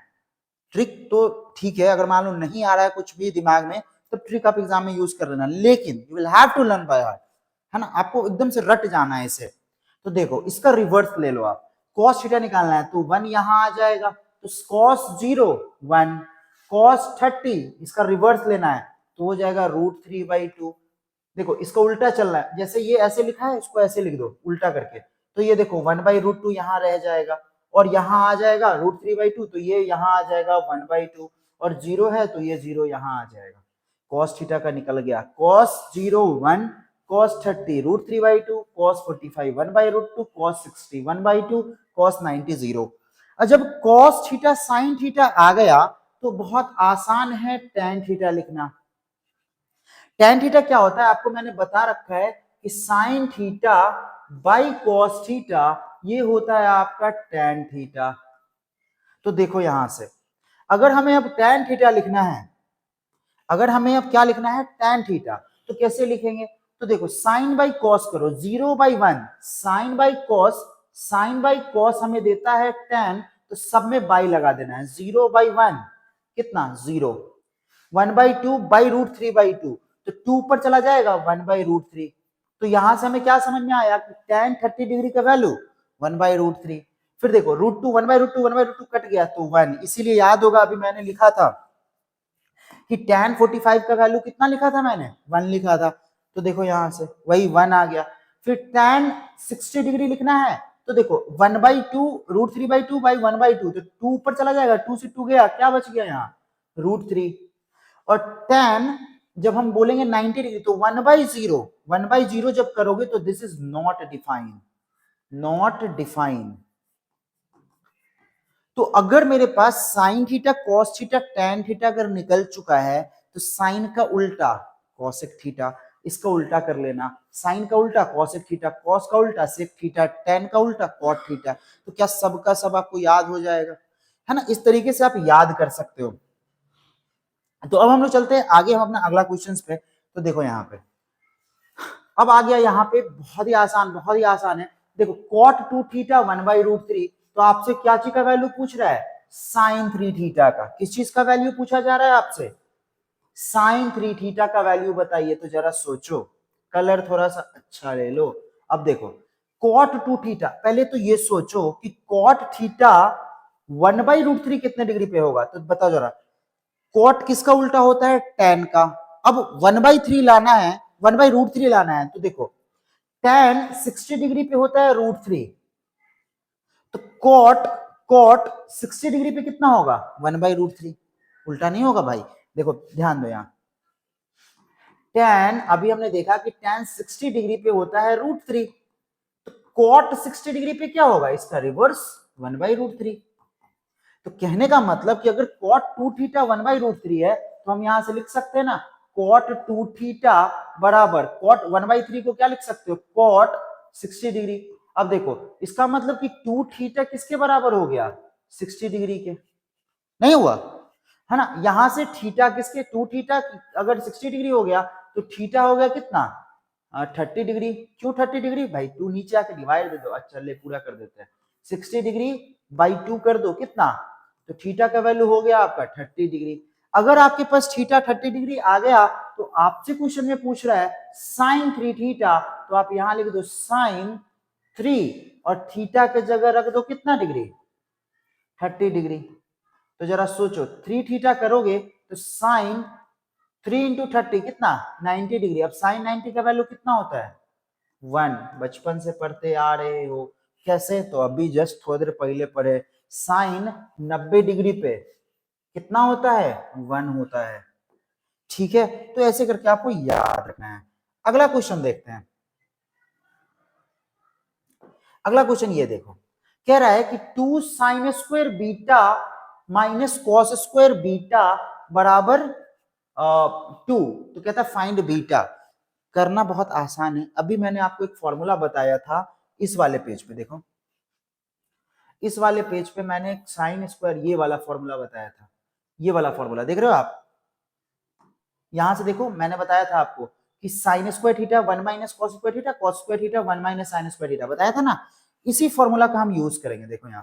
ट्रिक तो ठीक है, अगर मान लो नहीं आ रहा है कुछ भी दिमाग में तो ट्रिक आप एग्जाम में यूज कर लेना, लेकिन you will have to learn by heart, है ना। आपको एकदम से रट जाना है इसे। तो देखो इसका रिवर्स ले लो आप, cos थीटा निकालना है तो 1 यहां आ जाएगा, तो cos 0 1, cos 30 इसका रिवर्स लेना है तो हो जाएगा √3/2। देखो इसका उल्टा चल रहा है, जैसे ये ऐसे लिखा है इसको ऐसे लिख दो उल्टा करके, तो ये देखो 1/√2 यहां रह जाएगा और यहां आ जाएगा √3/2, तो ये यहां आ जाएगा 1/2, और 0 है तो ये 0 यहां आ जाएगा। cos थीटा का निकल गया, cos 0 1, cos 30 √3/2, cos 45 1/√2, cos 60 1/2, cos 90 0। और जब cos थीटा sin थीटा आ गया तो बहुत आसान है tan थीटा लिखना। tan थीटा क्या होता है आपको मैंने बता रखा है कि sin theta by cos theta ये होता है आपका tan थीटा। तो देखो यहां से अगर हमें अब tan थीटा लिखना है, अगर हमें अब क्या लिखना है tan थीटा, तो कैसे लिखेंगे, तो देखो sin बाई cos करो 0/1, sin by cos, sin by cos हमें देता है tan, तो सब में बाई लगा देना है 0/1 कितना 0, 1/2 बाई √3/2, तो 2 ऊपर चला जाएगा 1/√3। तो यहां से हमें क्या समझ में आया कि tan 30 डिग्री का वैल्यू 1/√3। फिर देखो √2 1/√2 1/√2 कट गया तो 1, इसीलिए याद होगा अभी मैंने लिखा था कि tan 45 का वैल्यू कितना लिखा था मैंने 1 लिखा था, तो देखो यहां से वही 1 आ गया। फिर tan 60 डिग्री लिखना है तो देखो 1/2 √3/2 बाई 1/2, तो 2 ऊपर चला जाएगा, 2 से 2 गया क्या बच गया यहाँ √3, और tan जब हम बोलेंगे 90 डिग्री तो 1/0 जब करोगे तो दिस इज नॉट डिफाइन। तो अगर मेरे पास sine theta cos theta tan theta अगर निकल चुका है तो साइन का उल्टा कॉसेक थीटा, इसका उल्टा कर लेना, साइन का उल्टा कॉसेक थीटा, कॉस का उल्टा सेक थीटा, टैन का उल्टा कॉट थीटा। तो क्या सब का सब आपको याद हो जाएगा, है ना। इस तरीके से आप याद कर सकते हो। तो अब हम लोग चलते हैं आगे, हम अपना अगला क्वेश्चन पे। तो देखो यहाँ पे अब आ गया, यहाँ पे बहुत ही आसान है। देखो cot 2 थीटा 1/√3, तो आपसे क्या चीज का वैल्यू पूछ रहा है, साइन 3 थीटा का। किस चीज का वैल्यू पूछा जा रहा है आपसे, साइन 3 थीटा का वैल्यू बताइए। तो जरा सोचो, कलर थोड़ा सा अच्छा ले लो। अब देखो cot 2 थीटा, पहले तो ये सोचो कि cot थीटा 1/√3 कितने डिग्री पे होगा, तो बताओ जरा। cot किसका उल्टा होता है, tan का। अब 1/3 लाना है, 1/√3 लाना है, तो देखो tan 60 डिग्री पे होता है √3, तो cot 60 डिग्री पे कितना होगा, 1/√3। उल्टा नहीं होगा भाई। देखो ध्यान दो यहाँ, tan अभी हमने देखा कि tan 60 डिग्री पे होता है √3, तो cot 60 डिग्री पे क्या होगा, इसका रिवर्स 1/√3। तो कहने का मतलब कि अगर cot 2 थीटा 1/√3 है तो हम यहां से लिख सकते हैं ना, cot 2 थीटा बराबर cot 1/3 को क्या लिख सकते हो, cot 60 डिग्री। अब देखो इसका मतलब कि 2 थीटा किसके बराबर हो गया, 60 डिग्री के, नहीं हुआ, है ना। यहां से थीटा किसके, 2 थीटा अगर 60 डिग्री हो गया तो थीटा हो गया कितना, 30 डिग्री। क्यों 30 डिग्री भाई, 2 नीचे आके डिवाइड दे दो, अच्छा ले पूरा कर देते हैं, 60 डिग्री बाई 2 कर दो कितना, तो थीटा का वैल्यू हो गया आपका 30 डिग्री। अगर आपके पास थीटा 30 डिग्री आ गया तो आपसे क्वेश्चन में पूछ रहा है साइन 3 थीटा, तो आप यहां लिख दो साइन 3 और थीटा के जगह रख दो कितना डिग्री, 30 डिग्री। तो जरा सोचो 3 थीटा करोगे तो साइन 3 इंटू 30 कितना, 90 डिग्री। अब साइन 90 का वैल्यू कितना होता है, 1। बचपन से पढ़ते आ रहे हो, कैसे, तो अभी जस्ट थोड़ी देर पहले पढ़े, साइन 90 डिग्री पे कितना होता है, 1 होता है। ठीक है, तो ऐसे करके आपको याद रखना है। अगला क्वेश्चन देखते हैं। अगला क्वेश्चन ये देखो, कह रहा है कि 2 sine square beta minus cos square beta बराबर 2। तो कहता है फाइंड बीटा। करना बहुत आसान है, अभी मैंने आपको एक फॉर्मूला बताया था इस वाले पेज पे। देखो इस वाले पेज पे मैंने साइन स्क्वायर ये वाला फॉर्मूला बताया था, ये वाला फॉर्मूला देख रहे हो आप। यहां से देखो मैंने बताया था आपको कि sign square theta 1 minus cos square theta, cos square theta 1 minus sine square theta, बताया था ना। इसी फॉर्मूला का हम यूज करेंगे। देखो यहां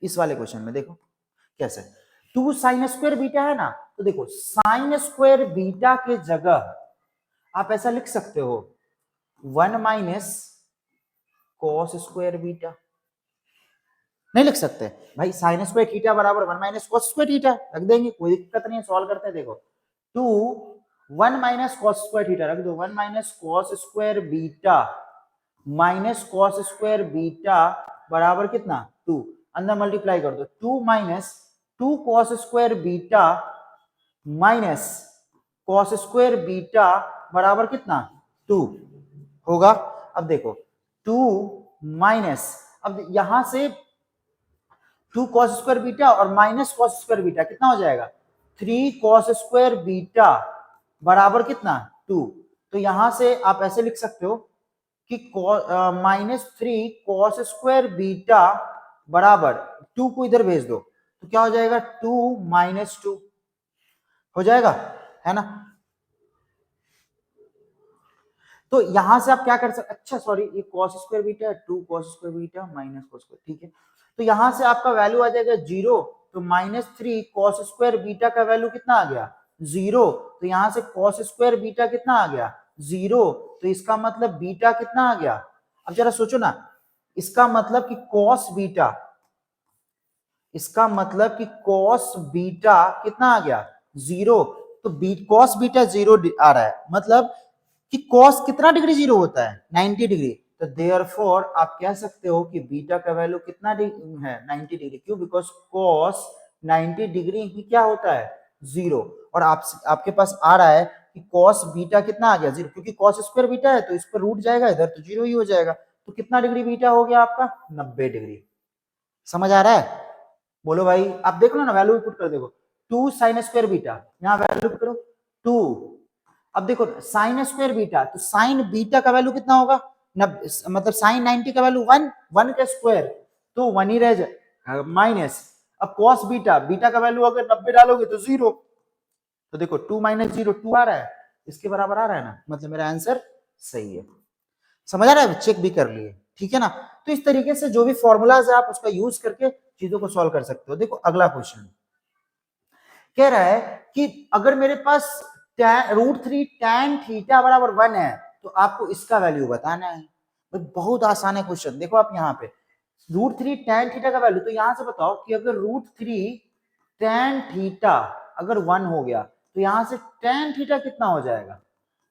इस वाले क्वेश्चन में देखो कैसे, 2 साइन स्क्वायर बीटा है ना, तो देखो साइन स्क्वायर बीटा के जगह आप ऐसा लिख सकते हो 1 माइनस कॉस स्क्वायर बीटा। नहीं लिख सकते भाई, साइन स्क्वायर थीटा बराबर 1 माइनस कॉस स्क्वायर थीटा रख देंगे, कोई दिक्कत नहीं है, सॉल्व करते हैं। देखो 2 1 माइनस कॉस स्क्वायर थीटा रख दो, 1 minus cos square beta minus cos square beta बराबर कितना, 2। अंदर मल्टीप्लाई कर दो, 2 minus 2 cos square beta minus cos square beta बराबर कितना, 2 होगा। अब देखो 2 माइनस, अब यहां से 2 कॉस स्क्वायर बीटा और माइनस कॉस स्क्वायर बीटा कितना हो जाएगा, 3 कॉस स्क्वायर बीटा बराबर कितना, 2। तो यहां से आप ऐसे लिख सकते हो कि -3 कॉस स्क्वायर बीटा बराबर 2 को इधर भेज दो तो क्या हो जाएगा, 2 माइनस 2 हो जाएगा, है ना। तो यहां से आप क्या कर सकते, अच्छा सॉरी ये cos स्क्वायर बीटा है, 2 cos square beta minus cos square, ठीक है। तो यहां से आपका वैल्यू आ जाएगा 0, तो -3 cos स्क्वायर बीटा का वैल्यू कितना आ गया, 0। तो यहां से cos स्क्वायर बीटा कितना आ गया, 0। तो इसका मतलब बीटा कितना आ गया, अब जरा सोचो ना, इसका मतलब कि cos बीटा, इसका मतलब कि cos बीटा कितना आ गया, 0। तो cos बीटा 0 आ रहा है, मतलब कि cos कितना डिग्री 0 होता है, 90 डिग्री। तो देयरफॉर आप कह सकते हो कि बीटा का वैल्यू कितना है, 90 डिग्री। क्यों, बिकॉज cos 90 डिग्री ही क्या होता है, जीरो। और आपके पास आ रहा है कि कॉस बीटा कितना आ गया, जीरो, क्योंकि कॉस स्क्वायर बीटा है तो इस पर रूट जाएगा, इधर तो जीरो ही हो जाएगा। तो कितना डिग्री बीटा हो गया आपका, 90 डिग्री। समझ आ रहा है, बोलो भाई। आप देख लो ना, वैल्यू पुट कर देखो, 2 साइन स्क्वायर बीटा, यहाँ वैल्यू करो 2। अब देखो साइन स्क्वायर बीटा, तो साइन बीटा का वैल्यू कितना होगा, मतलब साइन 90 का वैल्यू 1, 1 का स्क्वायर तो 1 ही रह जाए, माइनस। अब कॉस बीटा, बीटा का वैल्यू अगर 90 डालोगे तो जीरो, तो देखो 2 माइनस जीरो 2 आ रहा है, इसके बराबर आ रहा है ना, मतलब मेरा आंसर सही है। समझ आ रहा है, चेक भी कर लिए, ठीक है ना। तो इस तरीके से जो भी फॉर्मूलाज है आप उसका यूज करके चीजों को सॉल्व कर सकते हो। देखो अगला क्वेश्चन कह रहा है कि अगर मेरे पास √3 tan थीटा बराबर 1 है तो आपको इसका वैल्यू बताना है। बहुत आसान है क्वेश्चन। देखो आप यहाँ पे √3 tan थीटा का वैल्यू, तो यहां से बताओ कि अगर √3 tan थीटा अगर 1 हो गया तो यहां से tan थीटा कितना हो जाएगा,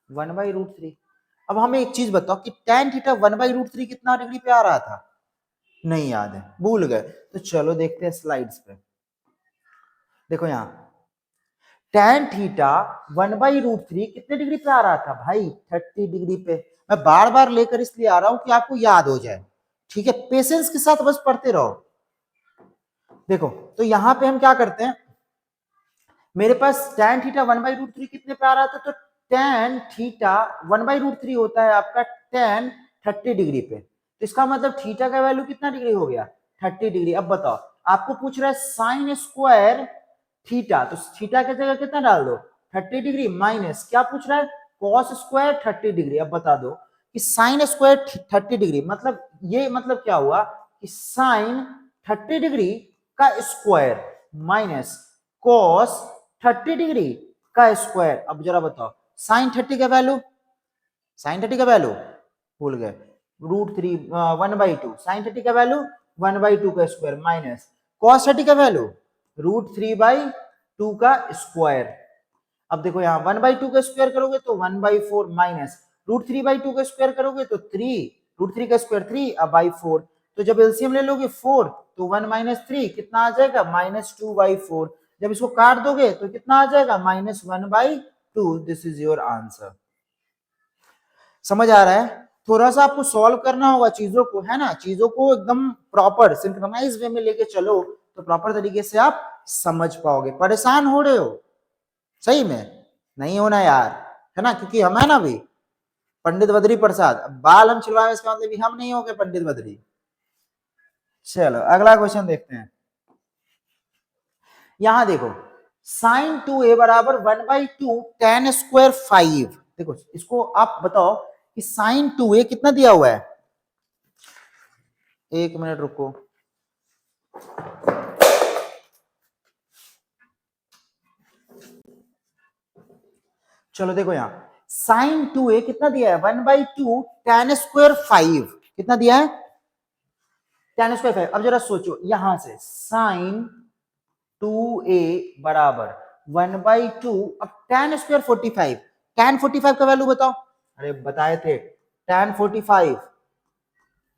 1/√3। अब हमें एक चीज बताओ कि tan थीटा 1/√3 कितना डिग्री पे आ रहा था, नहीं याद है, भूल गए, तो चलो देखते हैं स्लाइड्स पे। देखो यहाँ tan थीटा 1/√3 कितने डिग्री पे आ रहा था भाई, 30 डिग्री पे। मैं बार बार लेकर इसलिए आ रहा हूं कि आपको याद हो जाए, ठीक है, पेशेंस के साथ बस पढ़ते रहो। देखो तो यहां पे हम क्या करते हैं, मेरे पास tan थीटा 1/√3 कितने पे आ रहा था, तो tan थीटा 1/√3 होता है आपका tan 30 डिग्री पे, तो इसका मतलब थीटा का वैल्यू कितना डिग्री हो गया, 30 डिग्री। अब बताओ, आपको पूछ रहा है साइन स्क्वायर थीटा, तो थीटा की जगह कितना डाल दो, 30 डिग्री, माइनस क्या पूछ रहा है, कॉस स्क्वायर 30 डिग्री। अब बता दो कि साइन स्क्वायर 30 डिग्री मतलब ये मतलब क्या हुआ कि साइन 30 डिग्री का स्क्वायर माइनस कॉस 30 डिग्री का स्क्वायर। अब जरा बताओ साइन 30 का वैल्यू, साइन 30 का वैल्यू भूल गए, √3 1/2, साइन 30 का वैल्यू 1/2 का स्क्वायर माइनस कॉस 30 का वैल्यू √3/2 का स्क्वायर। अब देखो यहाँ 1/2 का स्क्वायर करोगे तो 1/4 माइनस √3/2 का स्क्वायर करोगे तो 3, √3 का स्क्वायर 3 अब बाई 4, तो जब एलसीएम ले लोगे 4 तो 1 माइनस 3 कितना आ जाएगा, -2/4। जब इसको काट दोगे तो कितना आ जाएगा, -1/2। This is your answer. समझ आ रहा है, थोड़ा सा आपको सॉल्व करना होगा चीजों को, है ना, चीजों को एकदम प्रॉपर सिंक्रोनाइज वे में लेके चलो तो प्रॉपर तरीके से आप समझ पाओगे। परेशान हो रहे हो सही में, नहीं होना यार, है ना, क्योंकि हम है ना भी पंडित बद्री प्रसाद, अब बाल हम छिलवाए इसका मतलब भी हम नहीं हो गए पंडित बद्री। चलो अगला क्वेश्चन देखते हैं। यहां देखो साइन 2a बराबर 1/2 tan स्क्वायर 5। देखो इसको आप बताओ कि साइन 2a कितना दिया हुआ है, एक मिनट रुको, चलो देखो यहां साइन 2a कितना दिया है, 1/2 tan स्क्वायर 5 कितना दिया है, tan स्क्वायर 5। अब जरा सोचो यहां से साइन 2a बराबर 1/2, अब tan स्क्वायर 45, tan 45 का वैल्यू बताओ, अरे बताए थे tan 45,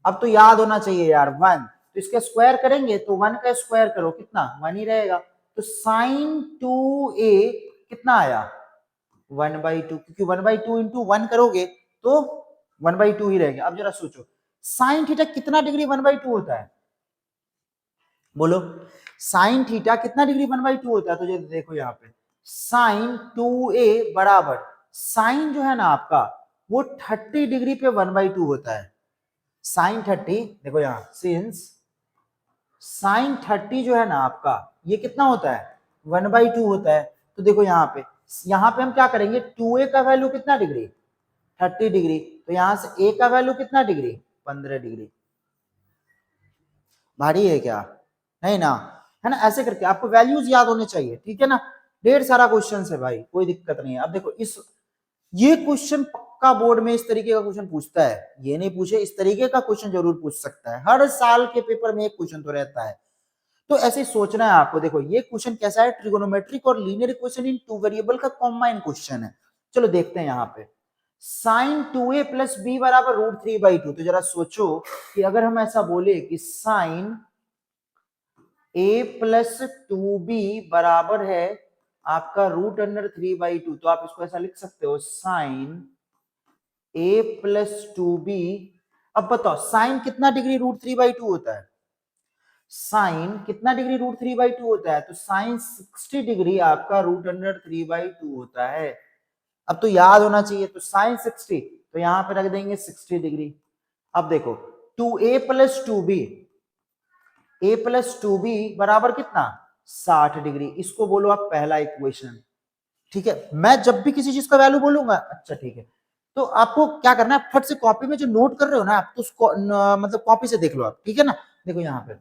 अब तो याद होना चाहिए यार 1, तो इसका स्क्वायर करेंगे तो 1 का स्क्वायर करो कितना 1 ही रहेगा, तो साइन 2a कितना आया 1/2, क्योंकि 1/2 इंटू 1 करोगे तो 1/2 ही रहेगा। अब जरा सोचो साइन थीटा कितना डिग्री 1/2 होता है, बोलो साइन थीटा कितना डिग्री 1/2 होता है, तो ये देखो यहाँ पे साइन 2a बराबर साइन जो है ना आपका वो 30 डिग्री पे 1/2 होता है, साइन 30, देखो यहाँ सिंस साइन 30 जो है ना आपका ये कितना होता है 1/2 होता है, तो देखो यहाँ पे हम क्या करेंगे 2a का वैल्यू कितना डिग्री 30 डिग्री, तो यहां से a का वैल्यू कितना डिग्री 15 डिग्री। भारी है क्या, नहीं ना, है ना, ऐसे करके आपको वैल्यूज याद होने चाहिए, ठीक है ना। ढेर सारा क्वेश्चन है भाई, कोई दिक्कत नहीं है। अब देखो ये क्वेश्चन पक्का बोर्ड में इस तरीके का क्वेश्चन पूछता है, ये नहीं पूछे इस तरीके का क्वेश्चन जरूर पूछ सकता है, हर साल के पेपर में एक क्वेश्चन तो रहता है, तो ऐसे सोचना है आपको। देखो ये क्वेश्चन कैसा है, ट्रिगोनोमेट्रिक और linear equation in two variable का कॉम्बाइन क्वेश्चन है। चलो देखते हैं यहाँ पे साइन 2a प्लस b बराबर √3/2, तो जरा सोचो कि अगर हम ऐसा बोले कि साइन ए प्लस टू बी बराबर है आपका रूट अंडर 3/2। तो आप इसको ऐसा लिख सकते हो साइन ए प्लस टू बी। अब बताओ साइन कितना डिग्री रूट 3/2 होता है? साइन कितना डिग्री रूट 3/2 होता है? तो साइन 60 डिग्री आपका रूट अंडर 3/2 होता है। अब तो याद होना चाहिए। तो साइन 60, तो यहां पे रख देंगे 60 डिग्री। अब देखो 2a प्लस टू बी, ए प्लस टू बी बराबर कितना? 60 डिग्री। इसको बोलो आप पहला इक्वेशन। ठीक है, मैं जब भी किसी चीज का वैल्यू बोलूंगा, अच्छा ठीक है, तो आपको क्या करना है, फट से कॉपी में जो नोट कर रहे हो ना आप, तो उसको मतलब कॉपी से देख लो आप, ठीक है ना। देखो यहाँ पे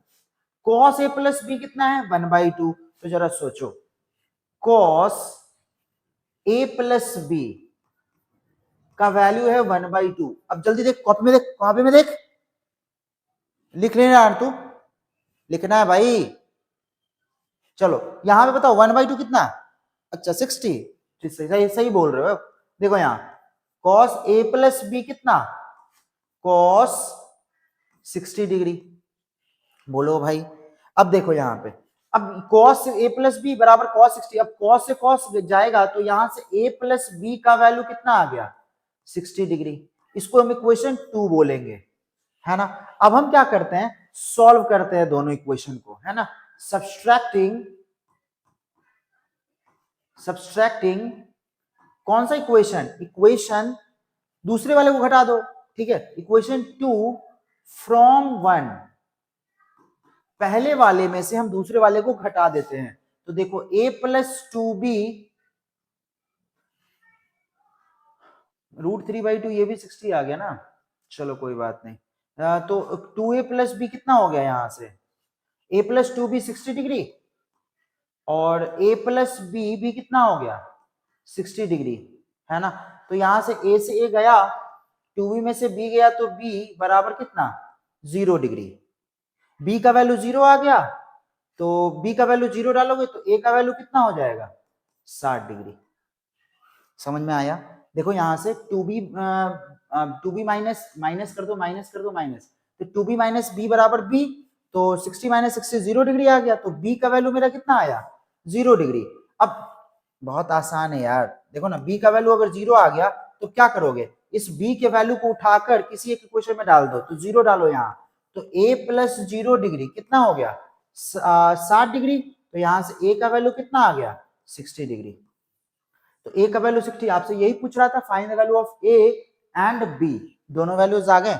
cos a प्लस बी कितना है? 1/2। तो जरा सोचो cos a प्लस बी का वैल्यू है 1/2। अब जल्दी देख, कॉपी में देख, कॉपी में देख, लिख लेना यार तू, लिखना है भाई। चलो यहां पे बताओ 1/2 कितना? अच्छा 60। सही सही बोल रहे हो। देखो यहाँ cos a प्लस बी कितना? cos 60 degree. बोलो भाई। अब देखो यहाँ पे, अब cos a प्लस बी बराबर cos 60। अब cos से cos जाएगा तो यहां से a प्लस बी का वैल्यू कितना आ गया? 60 डिग्री। इसको हम इक्वेशन 2 बोलेंगे, है ना। अब हम क्या करते हैं, सॉल्व करते हैं दोनों इक्वेशन को, है ना। सब्सट्रैक्टिंग कौन सा इक्वेशन? इक्वेशन दूसरे वाले को घटा दो, ठीक है। इक्वेशन 2 फ्रॉम 1, पहले वाले में से हम दूसरे वाले को घटा देते हैं। तो देखो a plus two B root 3/2, ये भी 60 आ गया ना। चलो कोई बात नहीं। तो 2a प्लस बी कितना हो गया यहाँ से? a plus two B 60 degree, और a प्लस बी भी कितना हो गया? 60 डिग्री, है ना। तो यहां से a से a गया, 2b में से b गया, तो b बराबर कितना? 0 डिग्री। b का वैल्यू 0 आ गया, तो b का वैल्यू 0 डालोगे तो a का वैल्यू कितना हो जाएगा? 60 डिग्री। समझ में आया? देखो यहां से 2b माइनस माइनस कर दो, माइनस कर दो, माइनस, तो 2b माइनस बी बराबर b। तो 60 माइनस 60 0 डिग्री आ गया, तो b का वैल्यू मेरा कितना आया? 0 डिग्री। अब बहुत आसान है यार, देखो ना, b का वैल्यू अगर 0 आ गया तो क्या करोगे, इस b के वैल्यू को उठाकर किसी एक इक्वेशन में डाल दो, तो 0 डालो यहाँ, तो a प्लस 0 डिग्री कितना हो गया? 60 डिग्री। तो यहां से a का वैल्यू कितना आ गया? 60 डिग्री। तो a का वैल्यू 60, आपसे यही पूछ रहा था, find the value of a and b। दोनों वैल्यूज आ गए।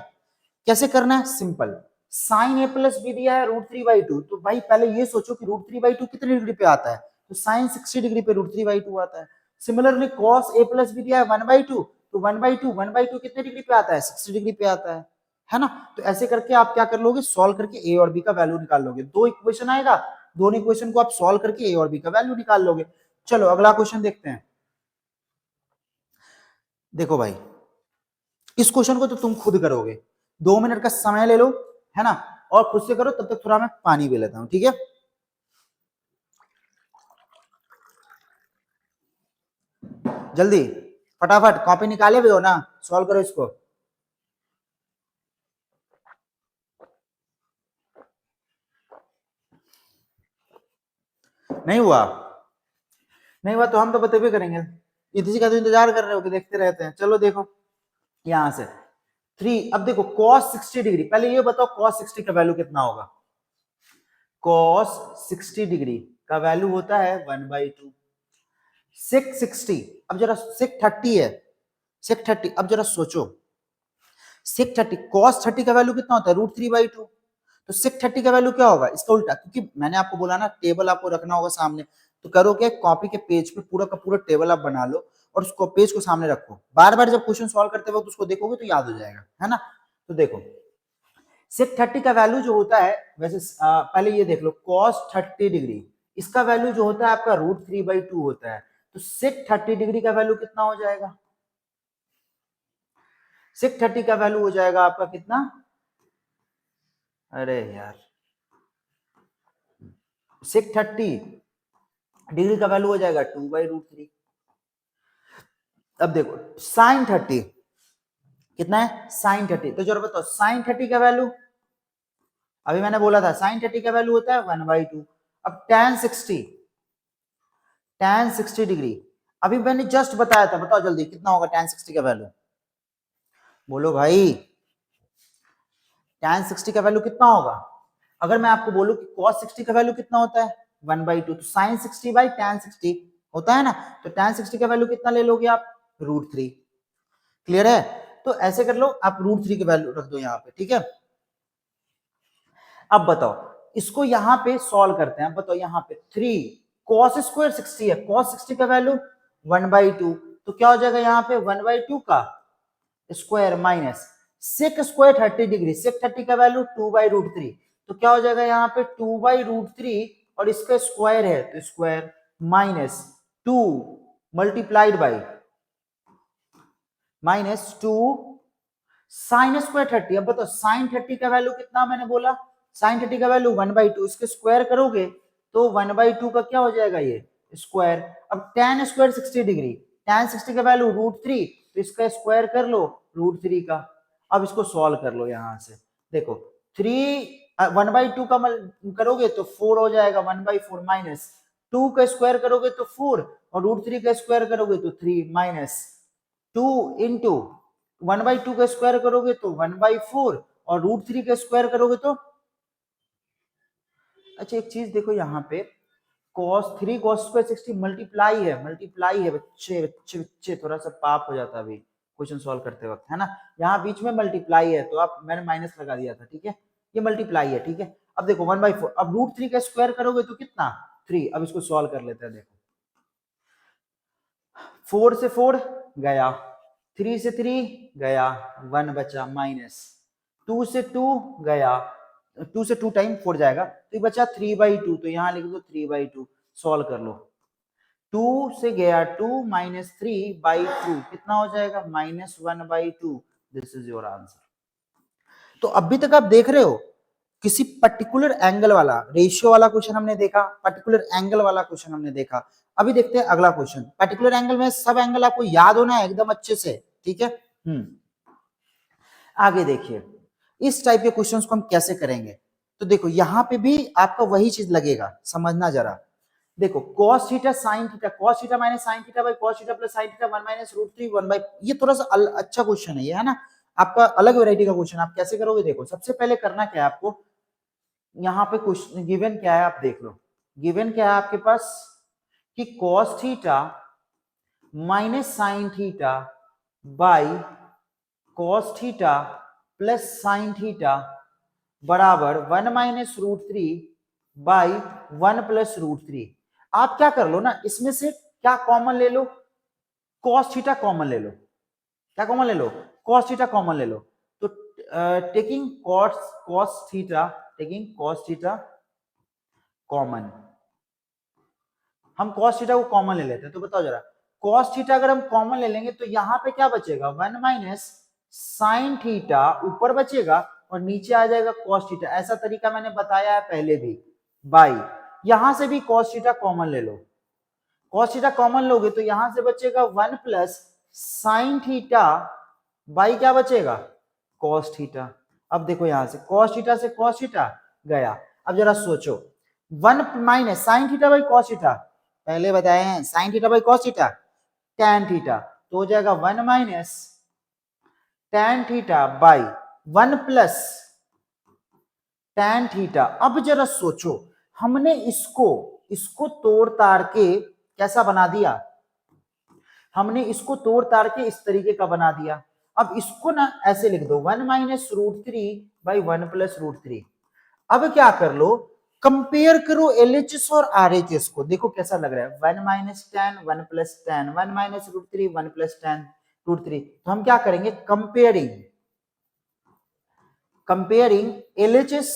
कैसे करना है? Simple, sine a plus B दिया है रूट 3/2, तो भाई पहले ये सोचो कि रूट 3/2 कितने डिग्री पे आता है, तो साइन 60 डिग्री पे रूट 3/2 आता है। Similarly cos a plus B दिया है 1/2, तो 1/2 कितने डिग्री पे आता है? 60 डिग्री पे आता है ना। तो ऐसे करके आप क्या कर लोगे, सॉल्व करके a और b का वैल्यू निकाल लोगे। दो इक्वेशन आएगा, दोनों इक्वेशन को आप सॉल्व करके a और b का वैल्यू निकाल लोगे। चलो अगला क्वेश्चन देखते हैं। देखो भाई, इस क्वेश्चन को तो तुम खुद करोगे, 2 मिनट का समय ले लो, है ना, और खुद से करो। तब तक थोड़ा मैं पानी पी लेता हूं, ठीक है। जल्दी फटाफट कॉपी निकाले भी हो ना, सॉल्व करो इसको। नहीं हुआ? नहीं हुआ तो हम तो बतेबे करेंगे, इसी का तो इंतजार कर रहे हो कि देखते रहते हैं। चलो देखो यहां से 3, अब देखो cos 60 डिग्री, पहले ये बताओ cos 60 का वैल्यू कितना होगा? cos 60 डिग्री का वैल्यू होता है 1/2। sec 60, अब जरा sec 30 है, sec 30, अब जरा सोचो sec 30, cos 30 का वैल्यू कितना होता है? रूट 3/2। तो sec 30 का वैल्यू क्या होगा? इसका उल्टा, क्योंकि मैंने आपको बोला ना टेबल आपको रखना होगा सामने, तो करो क्या, कॉपी के पेज पे पूरा का पूरा टेबल आप बना लो और उसको पेज को सामने रखो, बार बार जब क्वेश्चन सॉल्व करते वक्त उसको देखोगे तो याद हो जाएगा, है ना। तो देखो sec 30 का वैल्यू जो होता है, वैसे पहले ये देख लो cos 30 डिग्री, इसका वैल्यू जो होता है आपका रूट 3/2 होता है। तो sec 30 डिग्री का वैल्यू कितना हो जाएगा? sec 30 का वैल्यू हो जाएगा आपका कितना? अरे यार, sec 30 डिग्री का वैल्यू हो जाएगा 2/√3। अब देखो sin 30 कितना है? sin 30, तो जरा बताओ sin 30 का वैल्यू अभी मैंने बोला था साइन 30 का वैल्यू होता है 1/2। अब tan 60 डिग्री, अभी मैंने जस्ट बताया था, बताओ जल्दी कितना होगा tan 60 का वैल्यू, बोलो भाई tan 60 का वैल्यू कितना होगा। अगर मैं आपको बोलूं कि cos 60 का वैल्यू कितना होता है 1/2, तो sin 60 बाई tan 60 होता है ना, तो tan 60 का वैल्यू कितना ले लोगे आप, √3। क्लियर है, तो ऐसे कर लो आप √3 की वैल्यू रख दो यहाँ पे, ठीक है। अब बताओ इसको यहाँ पे सॉल्व करते हैं, अब बताओ यहाँ पे 3 cos स्क्वायर 60 है, cos 60 का वैल्यू 1/2, तो क्या हो जाएगा यहाँ पे 1/2 का square minus sec square 30 degree, sec 30 का वैल्यू 2/√3, तो क्या हो जाएगा यहाँ पे 2/√3 और इसका स्क्वायर है तो square minus 2 multiplied by -2 sine square 30। अब बताओ साइन 30 का वैल्यू कितना मैंने बोला, साइन 30 का वैल्यू 1/2, इसके स्क्वायर करोगे तो 1/2 का क्या हो जाएगा ये स्क्वायर। अब tan स्क्वायर 60 डिग्री, tan 60 का वैल्यू √3, तो इसका स्क्वायर कर लो √3 का। अब इसको सॉल्व कर लो यहां से, देखो 1/2 का करोगे तो 4 हो जाएगा, 1/4 माइनस 2 का स्क्वायर करोगे तो 4 और √3 का स्क्वायर करोगे तो 3 माइनस 2 इंटू 1/2 का स्क्वायर करोगे तो 1/4 और √3 का स्क्वायर करोगे तो, अच्छा एक चीज देखो यहाँ पे cos स्क्वायर 60 मल्टीप्लाई है बच्चे बच्चे बच्चे, थोड़ा सा पाप हो जाता है अभी क्वेश्चन सॉल्व करते वक्त, है ना, यहाँ बीच में मल्टीप्लाई है तो आप मैंने माइनस लगा दिया था, ठीक है, ये मल्टीप्लाई है, ठीक है। अब देखो 1/4, अब √3 का स्क्वायर करोगे तो कितना 3, अब इसको सॉल्व कर लेते हैं, देखो 4 से 4 गया, 3 से 3 गया, 1 बचा माइनस 2 से 2 गया, 2 से 2 टाइम 4 जाएगा तो ये बचा 3/2, तो यहाँ लिख दो 3/2, सॉल्व कर लो 2 से गया 2 माइनस 3/2 कितना हो जाएगा -1/2, दिस इज योर आंसर। तो अभी तक आप देख रहे हो किसी पर्टिकुलर एंगल वाला रेशियो वाला क्वेश्चन हमने देखा, पर्टिकुलर एंगल वाला क्वेश्चन हमने देखा। अभी देखते हैं अगला क्वेश्चन, पर्टिकुलर एंगल में सब एंगल आपको याद होना है एकदम अच्छे से, ठीक है। आगे देखिए इस टाइप के क्वेश्चंस को हम कैसे करेंगे, तो देखो यहाँ पे भी आपका वही चीज लगेगा, समझना जरा। देखो cos theta sin theta, cos theta minus sin theta by cos theta plus sin theta 1 minus √3 1/, ये थोड़ा सा अच्छा क्वेश्चन है ये, है ना, आपका अलग वैरायटी का क्वेश्चन। आप कैसे करोगे, देखो सबसे पहले करना क्या है आपको, यहाँ पे क्वेश्चन गिवन क्या है आप देख लो, गिवन क्या है आपके पास कि cos theta minus sin theta by cos theta plus sin theta बराबर 1 माइनस √3 बाई 1 प्लस √3। आप क्या कर लो ना, इसमें से क्या कॉमन ले लो, cos थीटा कॉमन ले लो, क्या कॉमन ले लो, cos थीटा कॉमन ले लो, तो टेकिंग cos थीटा कॉमन, हम cos थीटा को कॉमन ले लेते हैं, तो बताओ जरा cos थीटा अगर हम कॉमन ले लेंगे तो यहाँ पे क्या बचेगा 1 माइनस sin थीटा ऊपर बचेगा और नीचे आ जाएगा cos थीटा, ऐसा तरीका मैंने बताया है पहले भी। बाई यहां से भी cos थीटा कॉमन ले लो, cos थीटा कॉमन लोगे तो यहां से बचेगा 1 प्लस sin थीटा बाई क्या बचेगा cos थीटा। अब देखो यहां से cos थीटा से cos थीटा गया, अब जरा सोचो 1 minus sin theta by cos theta, पहले बताए हैं sin theta by cos theta tan theta, तो हो जाएगा 1 minus tan theta by 1 plus tan theta. अब जरा सोचो हमने इसको इसको तोड़ ताड़ के कैसा बना दिया, हमने इसको तोड़ ताड़ के इस तरीके का बना दिया। अब इसको ना ऐसे लिख दो 1 माइनस √3 बाई 1 प्लस √3। अब क्या कर लो, कंपेयर करो LHS और RHS को, देखो कैसा लग रहा है 1 minus tan 1 plus tan 1 minus √3 1 plus tan √3। तो हम क्या करेंगे कंपेयरिंग LHS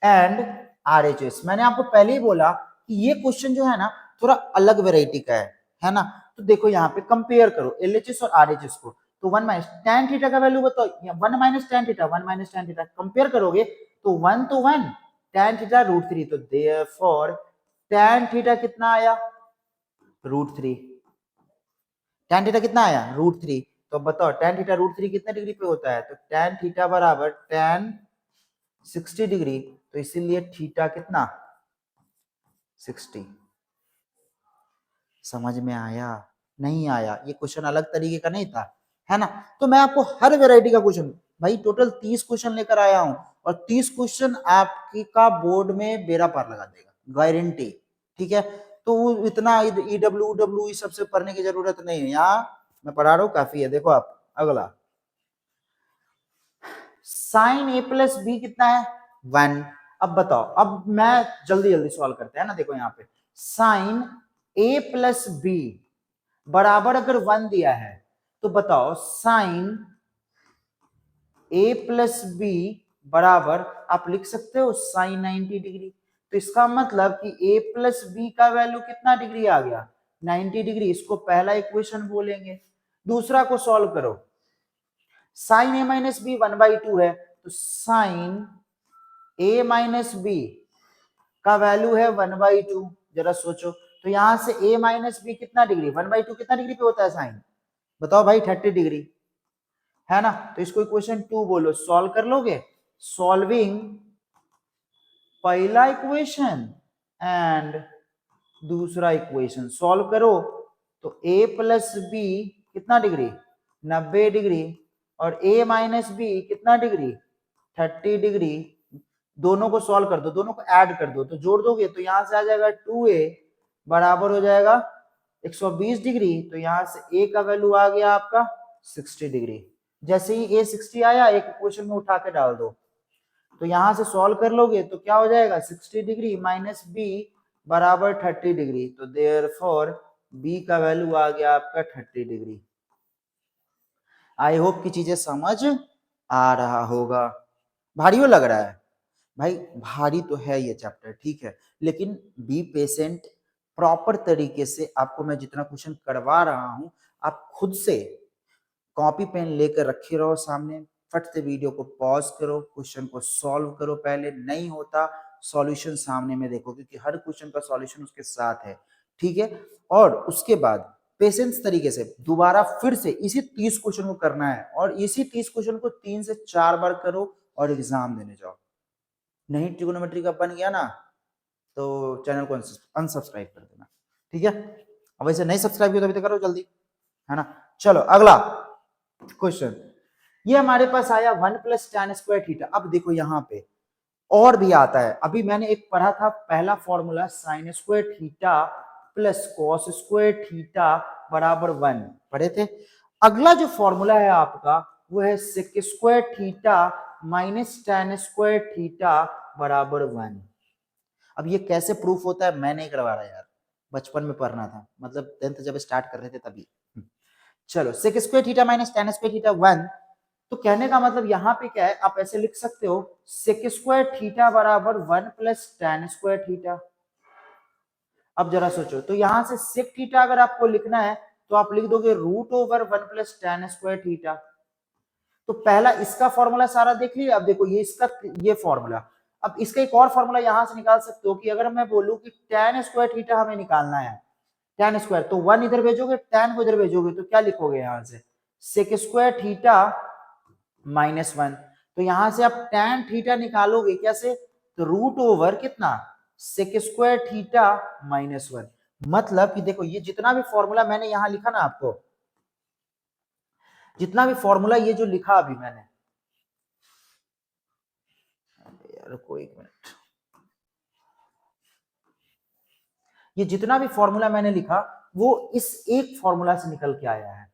एंड RHS। मैंने आपको पहले ही बोला कि ये क्वेश्चन जो है ना थोड़ा अलग वेराइटी का है ना, तो देखो यहाँ पे कंपेयर करो LHS और RHS को, तो 1 माइनस tan थीटा का वैल्यू बताओ, 1 minus tan theta 1 minus tan theta compare करोगे तो 1 तो 1 tan थीटा √3, तो देयरफॉर tan थीटा कितना आया √3, tan थीटा कितना आया √3। तो बताओ tan थीटा √3 कितने डिग्री पे होता है, तो tan थीटा बराबर tan 60 डिग्री, तो इसीलिए थीटा कितना 60। समझ में आया? नहीं आया? ये क्वेश्चन अलग तरीके का नहीं था, है ना? तो मैं आपको हर वैरायटी का क्वेश्चन, भाई टोटल 30 क्वेश्चन लेकर आया हूं, और 30 क्वेश्चन आपकी का बोर्ड में बेड़ा पार लगा देगा, गारंटी। ठीक है, तो इतना ईडब्ल्यू डब्ल्यू सबसे पढ़ने की जरूरत नहीं है, यहाँ मैं पढ़ा रहा हूँ काफी है। देखो आप अगला, साइन ए प्लस बी कितना है 1। अब बताओ, अब मैं जल्दी जल्दी सॉल्व करते हैं ना। देखो यहाँ पे साइन ए प्लस बी बराबर अगर 1 दिया है, तो बताओ साइन ए प्लस बी बराबर आप लिख सकते हो साइन 90 डिग्री। तो इसका मतलब कि ए प्लस बी का वैल्यू कितना डिग्री आ गया 90 डिग्री। इसको पहला इक्वेशन बोलेंगे। दूसरा को सॉल्व करो, साइन ए माइनस बी 1/2 है, तो साइन ए माइनस बी का वैल्यू है 1/2। जरा सोचो, तो यहां से a माइनस बी कितना डिग्री 1/2 कितना डिग्री पे होता है साइन, बताओ भाई 30 डिग्री, है ना? तो इसको इक्वेशन 2 बोलो। सॉल्व कर लोगे, सॉल्विंग पहला इक्वेशन एंड दूसरा इक्वेशन सॉल्व करो, तो a प्लस बी कितना डिग्री 90 डिग्री, और a माइनस बी कितना डिग्री 30 डिग्री। दोनों को सॉल्व कर दो, दोनों को ऐड कर दो, तो जोड़ दोगे तो यहां से आ जाएगा 2a बराबर हो जाएगा 120 डिग्री। तो यहां से a का वैल्यू आ गया आपका 60 डिग्री। जैसे ही a 60 आया, एक इक्वेशन में उठा के डाल दो, तो यहां से सॉल्व कर लोगे तो क्या हो जाएगा 60 डिग्री माइनस बी बराबर 30 डिग्री। तो देयरफॉर b का वैल्यू आ गया आपका 30 डिग्री। आई होप की चीजें समझ आ रहा होगा। भारी हो लग रहा है भाई? भारी तो है ये चैप्टर, ठीक है, लेकिन बी पेशेंट। प्रॉपर तरीके से आपको मैं जितना क्वेश्चन करवा रहा हूं, आप खुद से कॉपी पेन लेकर रखे रहो सामने, फट से वीडियो को पॉज करो, क्वेश्चन को सॉल्व करो। पहले नहीं होता सॉल्यूशन सामने में देखो, क्योंकि हर क्वेश्चन का सॉल्यूशन उसके साथ है, ठीक है। और उसके बाद पेशेंस तरीके से दोबारा फिर से इसी 30 क्वेश्चन को करना है, और इसी 30 क्वेश्चन को 3 से 4 बार करो और एग्जाम देने जाओ। नहीं ट्रिगोनोमेट्री का बन गया ना, तो चैनल को अनसब्सक्राइब कर देना, ठीक है। अब वैसे नहीं सब्सक्राइब किया तो अभी तक करो जल्दी, है ना। चलो अगला क्वेश्चन, ये हमारे पास आया 1 प्लस tan स्क्वायर थीटा। अब देखो यहाँ पे और भी आता है। अभी मैंने एक पढ़ा था पहला formula sine square theta plus cos square theta बराबर 1 पढ़े थे। अगला जो फॉर्मूला है आपका वो है sec square theta minus tan square theta बराबर 1। अब ये कैसे प्रूफ होता है मैं नहीं करवा रहा यार, बचपन में पढ़ना था, मतलब 10th जब स्टार्ट कर रहे थे तभी। चलो sec square theta minus tan square theta 1, तो कहने का मतलब यहाँ पे क्या है, आप ऐसे लिख सकते हो सेक स्क्वायर थीटा बराबर 1 प्लस tan स्क्वायर थीटा। अब जरा सोचो, तो यहां से सेक थीटा अगर आपको लिखना है तो आप लिख दोगे root over 1 plus tan square theta. तो पहला इसका फॉर्मूला सारा देख लिया। अब देखो ये इसका ये फॉर्मूला, अब इसका एक और फॉर्मूला यहां से निकाल सकते हो कि अगर मैं बोलूं कि tan स्क्वायर थीटा हमें निकालना है, tan स्क्वायर, तो 1 इधर भेजोगे, tan को इधर भेजोगे, तो क्या लिखोगे यहां से सेक स्क्वायर थीटा माइनस 1। तो यहां से आप tan थीटा निकालोगे कैसे, तो रूट ओवर कितना सेक स्क्वायर थीटा माइनस 1। मतलब कि देखो ये जितना भी फॉर्मूला मैंने यहां लिखा ना आपको, जितना भी फॉर्मूला ये जो लिखा अभी मैंने, यार कोई एक मिनट, ये जितना भी फॉर्मूला मैंने लिखा वो इस एक फॉर्मूला से निकल के आया है,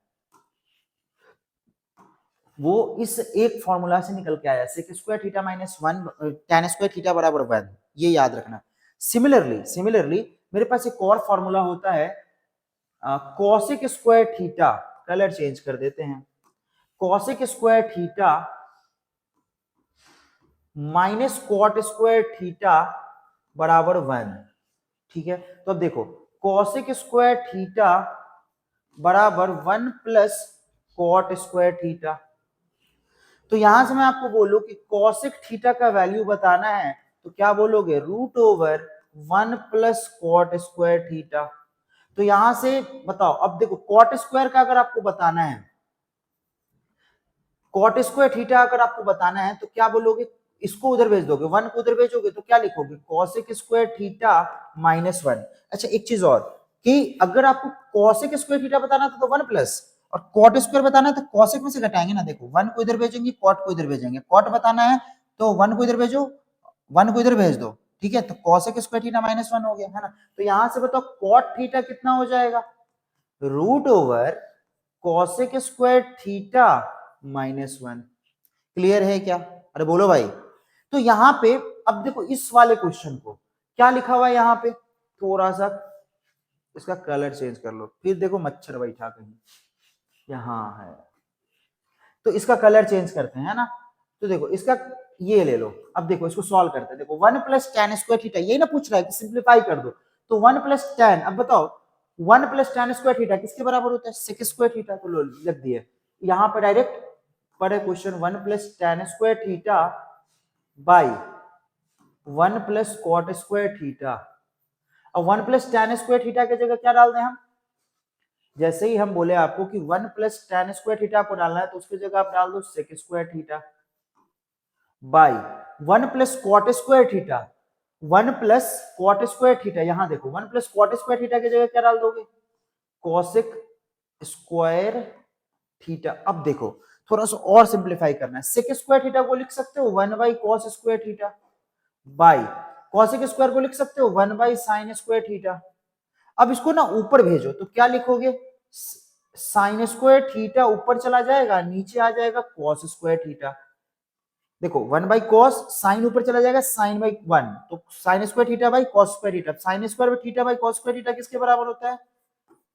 वो इस एक फॉर्मूला से निकल के आया, sec square theta minus 1 tan square theta बराबर 1, ये याद रखना। सिमिलरली मेरे पास एक और फॉर्मूला होता है cosec square theta, colour change कर देते हैं, cosec square theta minus cot square theta बराबर 1, ठीक है। तो अब देखो कॉसेक स्क्वायर थीटा बराबर 1 प्लस कॉट स्क्वायर थीटा। तो यहां से मैं आपको बोलूं कि कॉसेक थीटा का वैल्यू बताना है, तो क्या बोलोगे root over 1 plus cot square theta. तो यहां से बताओ, अब देखो कॉट स्क्वायर का अगर आपको बताना है, कॉट स्क्वायर थीटा अगर आपको बताना है तो क्या बोलोगे, इसको उधर भेज दोगे, 1 को उधर भेजोगे तो क्या लिखोगे, cosec स्क्वायर थीटा माइनस 1। अच्छा एक चीज और कि अगर आपको cosec स्क्वायर थीटा बताना था तो 1 प्लस, और cot स्क्वायर बताना है तो cosec में से घटाएंगे ना। देखो 1 को इधर भेजेंगे, cot को इधर भेजेंगे। cot बताना है तो 1 को इधर भेजो, 1 को इधर भेज दो, ठीक है। तो cosec स्क्वायर थीटा माइनस 1 हो गया, है ना। तो यहां से बताओ cot थीटा कितना हो जाएगा, root over cosec square theta minus 1। Clear है क्या, अरे बोलो भाई। तो यहां पे अब देखो इस वाले क्वेश्चन को क्या लिखा हुआ है, यहां पे थोड़ा सा इसका कलर चेंज कर लो, फिर देखो मच्छर बैठा कहीं यहां है, तो इसका कलर चेंज करते हैं ना। तो देखो इसका ये ले लो, अब देखो इसको सॉल्व करते हैं। देखो 1 प्लस टेन स्क्वायर थीटा, यही ना पूछ रहा है कि सिंप्लीफाई कर दो। तो 1 प्लस टेन, अब बताओ 1 प्लस टेन स्क्वायर थीटा किसके बराबर होता है, सेक स्क्वायर थीटा। तो लो लिख दिए यहां पर डायरेक्ट पढ़े question, 1 plus tan square theta by 1 plus cot square theta. अब 1 प्लस टेन स्क्वायर थीटा की जगह क्या डाल दें हम, जैसे ही हम बोले आपको कि 1 प्लस टेन स्क्वायर थीटा आपको डालना है तो उसकी जगह आप डाल दो sec square theta by 1 plus cot square theta. 1 plus cot square theta, यहां देखो 1 प्लस कॉट स्क्वायर थीटा की जगह क्या डाल दोगे, कोसेक स्क्वायर थीटा। अब देखो थोड़ा सा और सिंप्लीफाई करना है, सेक स्क्वायर थीटा को लिख सकते हो 1 by cos square theta by cosec square को लिख सकते हो 1 बाई साइन स्क्वायर थीटा। अब इसको ना ऊपर भेजो तो क्या लिखोगे, साइन स्क्वायर थीटा ऊपर चला जाएगा, नीचे आ जाएगा कॉस स्क्वायर थीटा। देखो 1 बाई कॉस, साइन ऊपर चला जाएगा साइन बाई 1, तो sign square theta by cos square theta. Sign square theta by cos square theta किसके बराबर होता है,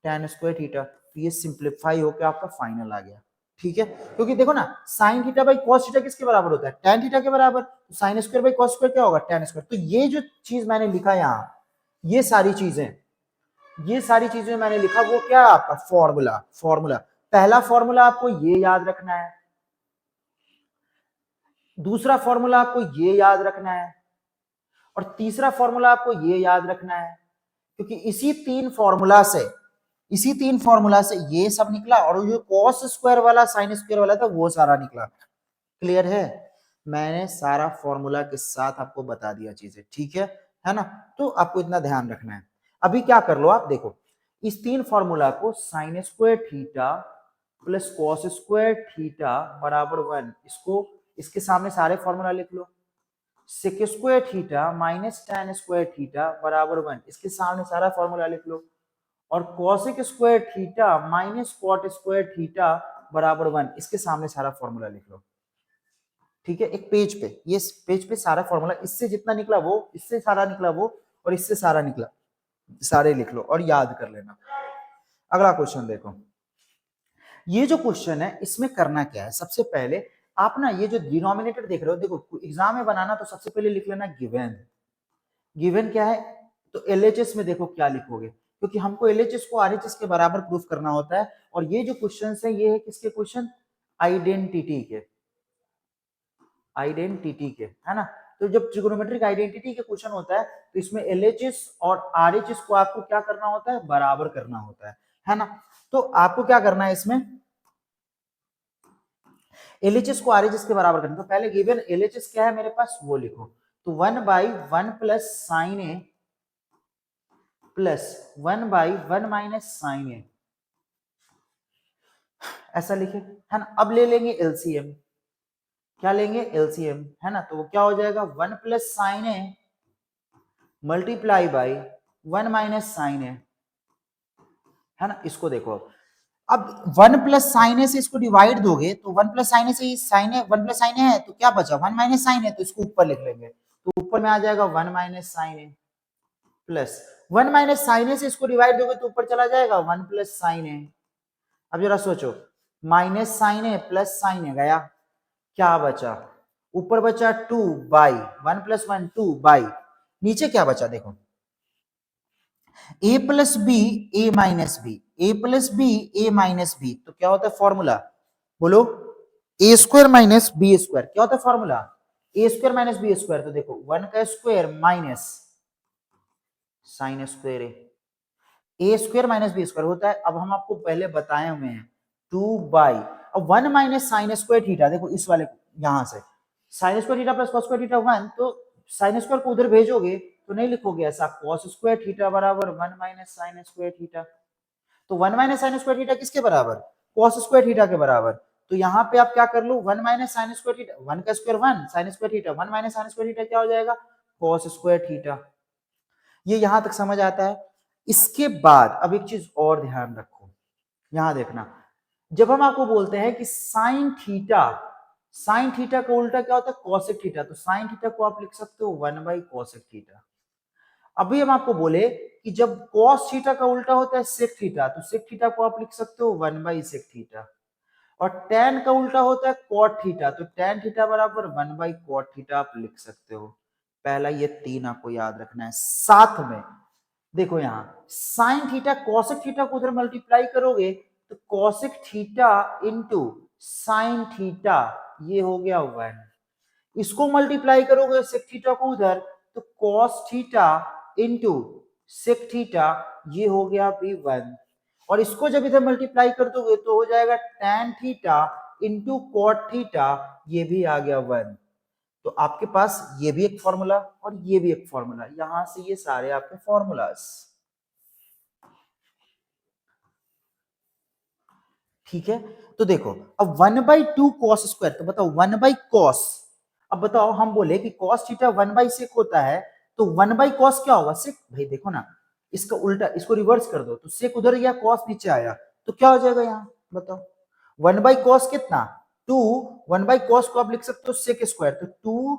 tan स्क्वायर थीटा। तो ये सिंप्लीफाई होकर आपका फाइनल आ गया, ठीक है। क्योंकि देखो ना sine theta by cos theta किसके बराबर होता है, tan थीटा के बराबर। तो sine square by cos square क्या होगा, tan स्क्वायर। तो ये जो चीज मैंने लिखा यहाँ, ये सारी चीजें मैंने लिखा, वो क्या है आपका फॉर्मूला। पहला फॉर्मूला आपको ये याद रखना है, दूसरा फॉर्मूला आपको ये याद रखना है, और तीसरा फॉर्मूला आपको ये याद रखना है। क्योंकि इसी तीन फॉर्मूला से ये सब निकला, और जो कॉस स्क्वायर वाला साइन स्क्वायर वाला था वो सारा निकला। क्लियर है, मैंने सारा फॉर्मूला के साथ आपको बता दिया चीजें, ठीक है ना। तो आपको इतना ध्यान रखना है। अभी क्या कर लो आप, देखो इस तीन फॉर्मूला को sine square theta plus cos square theta बराबर 1, इसको इसके सामने सारे फॉर्मूला लिख लो। Sec square theta minus tan square theta बराबर 1, इसके सामने सारा फॉर्मूला लिख लो। और cosec square theta minus cot square theta बराबर 1, इसके सामने सारा फॉर्मूला लिख लो, ठीक है। एक पेज पे, ये पेज पे सारा फॉर्मूला, इससे जितना निकला वो, इससे सारा निकला वो, और इससे सारा निकला, सारे लिख लो और याद कर लेना। अगला क्वेश्चन देखो, ये जो क्वेश्चन है इसमें करना क्या है, सबसे पहले आप ना ये जो डिनोमिनेटर देख रहे हो, देखो एग्जाम में बनाना तो सबसे पहले लिख लेना गिवन क्या है। तो एलएचएस में देखो क्या लिखोगे, क्योंकि हमको एलएचएस को आरएचएस के बराबर प्रूफ करना होता है। और ये जो क्वेश्चन है ये है किसके क्वेश्चन, आइडेंटिटी के, है ना। तो जब ट्रिगोनोमेट्रिक आइडेंटिटी के क्वेश्चन होता है तो इसमें एलएचएस और आरएचएस को आपको क्या करना होता है, बराबर करना होता है ना। तो आपको क्या करना है इसमें, एलएचएस को आरएचएस के बराबर करना। तो पहले गिवन एलएचएस क्या है मेरे पास वो लिखो, तो 1 by 1 plus sine A plus 1 by 1 minus sine A, ऐसा लिखे, है ना। अब ले लेंगे एलसीएम, क्या लेंगे एलसीएम, है ना। तो वो क्या हो जाएगा 1 plus sine a multiply by 1 minus sine a, है ना। इसको देखो अब 1 प्लस साइन ए से इसको डिवाइड दोगे तो 1 प्लस साइन ए से sign A 1 plus sine a है तो क्या बचा 1 माइनस साइन ए, तो इसको ऊपर लिख लेंगे। तो ऊपर में आ जाएगा 1 माइनस साइन ए प्लस 1 माइनस साइन ए से इसको डिवाइड दोगे तो ऊपर चला जाएगा 1 प्लस साइन ए। अब जरा सोचो, माइनस साइन ए प्लस साइन ए गया, क्या बचा, ऊपर बचा 2 बाई 1 प्लस 1 2 बाई, नीचे क्या बचा देखो, a plus B A minus B, ए plus B A minus B. तो क्या होता है फॉर्मूला, बोलो, A square minus B square. क्या होता है formula, A square minus B square. तो देखो 1 का square minus sine square A square minus B square होता है। अब हम आपको पहले बताए हुए हैं 2 बाई, अब 1 माइनस साइन स्क्वायर थीटा, देखो इस वाले यहां से sign square theta plus cos square theta 1, तो साइन स्क्वायर को उधर भेजोगे तो नहीं लिखोगे ऐसा, कॉस स्क्वायर थीटा बराबर 1 माइनस साइन स्क्वायर थीटा। तो 1 माइनस साइन स्क्वायर थीटा किसके बराबर, कॉस स्क्वायर थीटा के बराबर। तो यहाँ पे आप क्या कर लो, 1 माइनस साइन स्क्वायर थीटा, 1 का square 1, sign square theta 1 minus sine square theta क्या हो जाएगा, कॉस स्क्वायर थीटा। ये यहां तक समझ आता है। इसके बाद अब एक चीज और ध्यान रखो, यहां देखना, जब हम आपको बोलते हैं कि साइन थीटा का उल्टा क्या होता है, कॉसेक थीटा, तो साइन थीटा को आप लिख सकते हो 1 बाई कॉसेक थीटा। अभी हम आपको बोले कि जब कॉस थीटा का उल्टा होता है सेक थीटा, तो सेक थीटा को आप लिख सकते हो 1 बाई सेक थीटा। और tan का उल्टा होता है कॉट थीटा, तो tan थीटा बराबर 1 बाई कॉट थीटा आप लिख सकते हो। पहला ये 3 आपको याद रखना है। साथ में देखो यहां साइन थीटा कॉसेक थीटा को उधर मल्टीप्लाई करोगे तो cosec theta into sine theta, ये हो गया 1। इसको मल्टीप्लाई करोगे सेक थीटा को उधर, तो cos theta into sec theta, ये हो गया भी 1। और इसको जब इधर मल्टीप्लाई कर दोगे तो हो जाएगा tan theta into cot theta, ये भी आ गया 1। तो आपके पास ये भी एक फॉर्मूला और ये भी एक फॉर्मूला, यहां से ये सारे आपके फॉर्मूलास। ठीक है, तो देखो अब 1/2 कॉस स्क्वायर, तो बताओ 1 बाई कॉस, अब बताओ हम बोले कि कॉस थीटा 1 बाई सेक होता है, तो 1 बाई कॉस क्या होगा, सेक। भाई देखो ना, इसका उल्टा, इसको रिवर्स कर दो, तो सेक उधर गया कॉस नीचे आया, तो क्या हो जाएगा यहाँ बताओ, 1 बाई कॉस कितना 2, 1 बाई कॉस को आप लिख सकते हो सेक स्क्वायर, तो 2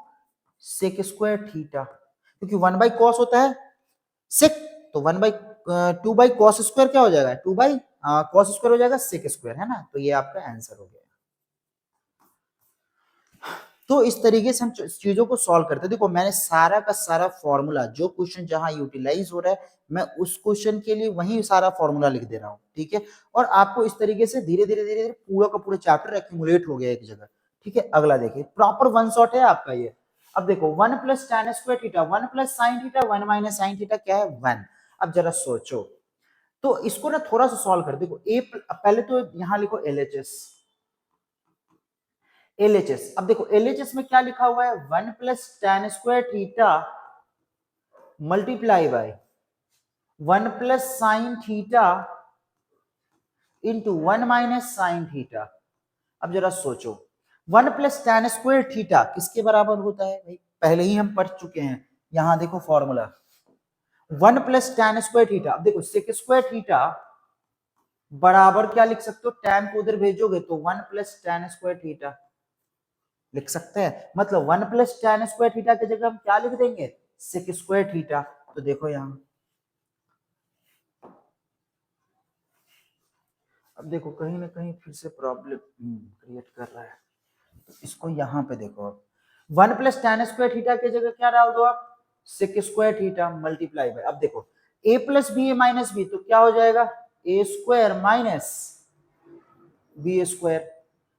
सेक स्क्वायर थीटा, क्योंकि 1 बाई कॉस होता है सेक, तो 1/2 बाई कॉस स्क्वायर क्या हो जाएगा, 2 बाई कॉस स्क्वायर हो जाएगा सेक स्क्वायर, है ना। तो ये आपका आंसर हो गया। तो इस तरीके से हम चीजों को सॉल्व करते हैं। देखो मैंने सारा का सारा फॉर्मूला, जो क्वेश्चन जहां यूटिलाइज हो रहा है, मैं उस क्वेश्चन के लिए वही सारा फॉर्मूला लिख दे रहा हूँ, ठीक है। और आपको इस तरीके से धीरे धीरे धीरे धीरे पूरा का पूरा चैप्टर एक्यूमुलेट हो गया एक जगह, ठीक है। अगला देखिए, प्रॉपर वन शॉट है आपका ये। अब देखो 1 plus tan square theta 1 plus sine theta 1 minus sine theta क्या है 1। अब जरा सोचो, तो इसको ना थोड़ा सा सॉल्व कर देखो, पहले तो यहां लिखो LHS। अब देखो LHS में क्या लिखा हुआ है, 1 plus tan square theta multiply by 1 plus sign theta into 1 minus sine theta. अब जरा सोचो 1 प्लस tan स्क्वायर थीटा किसके बराबर होता है भाई, पहले ही हम पढ़ चुके हैं, यहां देखो formula 1 plus tan square theta. अब देखो सेक स्क्वायर थीटा बराबर क्या लिख सकते हो, tan को उधर भेजोगे तो 1 प्लस tan स्क्वायर थीटा लिख सकते हैं। मतलब 1 प्लस tan स्क्वायर थीटा की जगह हम क्या लिख देंगे, सेक स्क्वायर थीटा। तो देखो यहां, अब देखो कहीं ना कहीं फिर से प्रॉब्लम क्रिएट कर रहा है, तो इसको यहां पे देखो, अब 1 प्लस tan स्क्वायर थीटा की जगह क्या डाल दो आप, sec square theta multiply by, अब देखो a plus B A minus B, तो क्या हो जाएगा A square minus B square.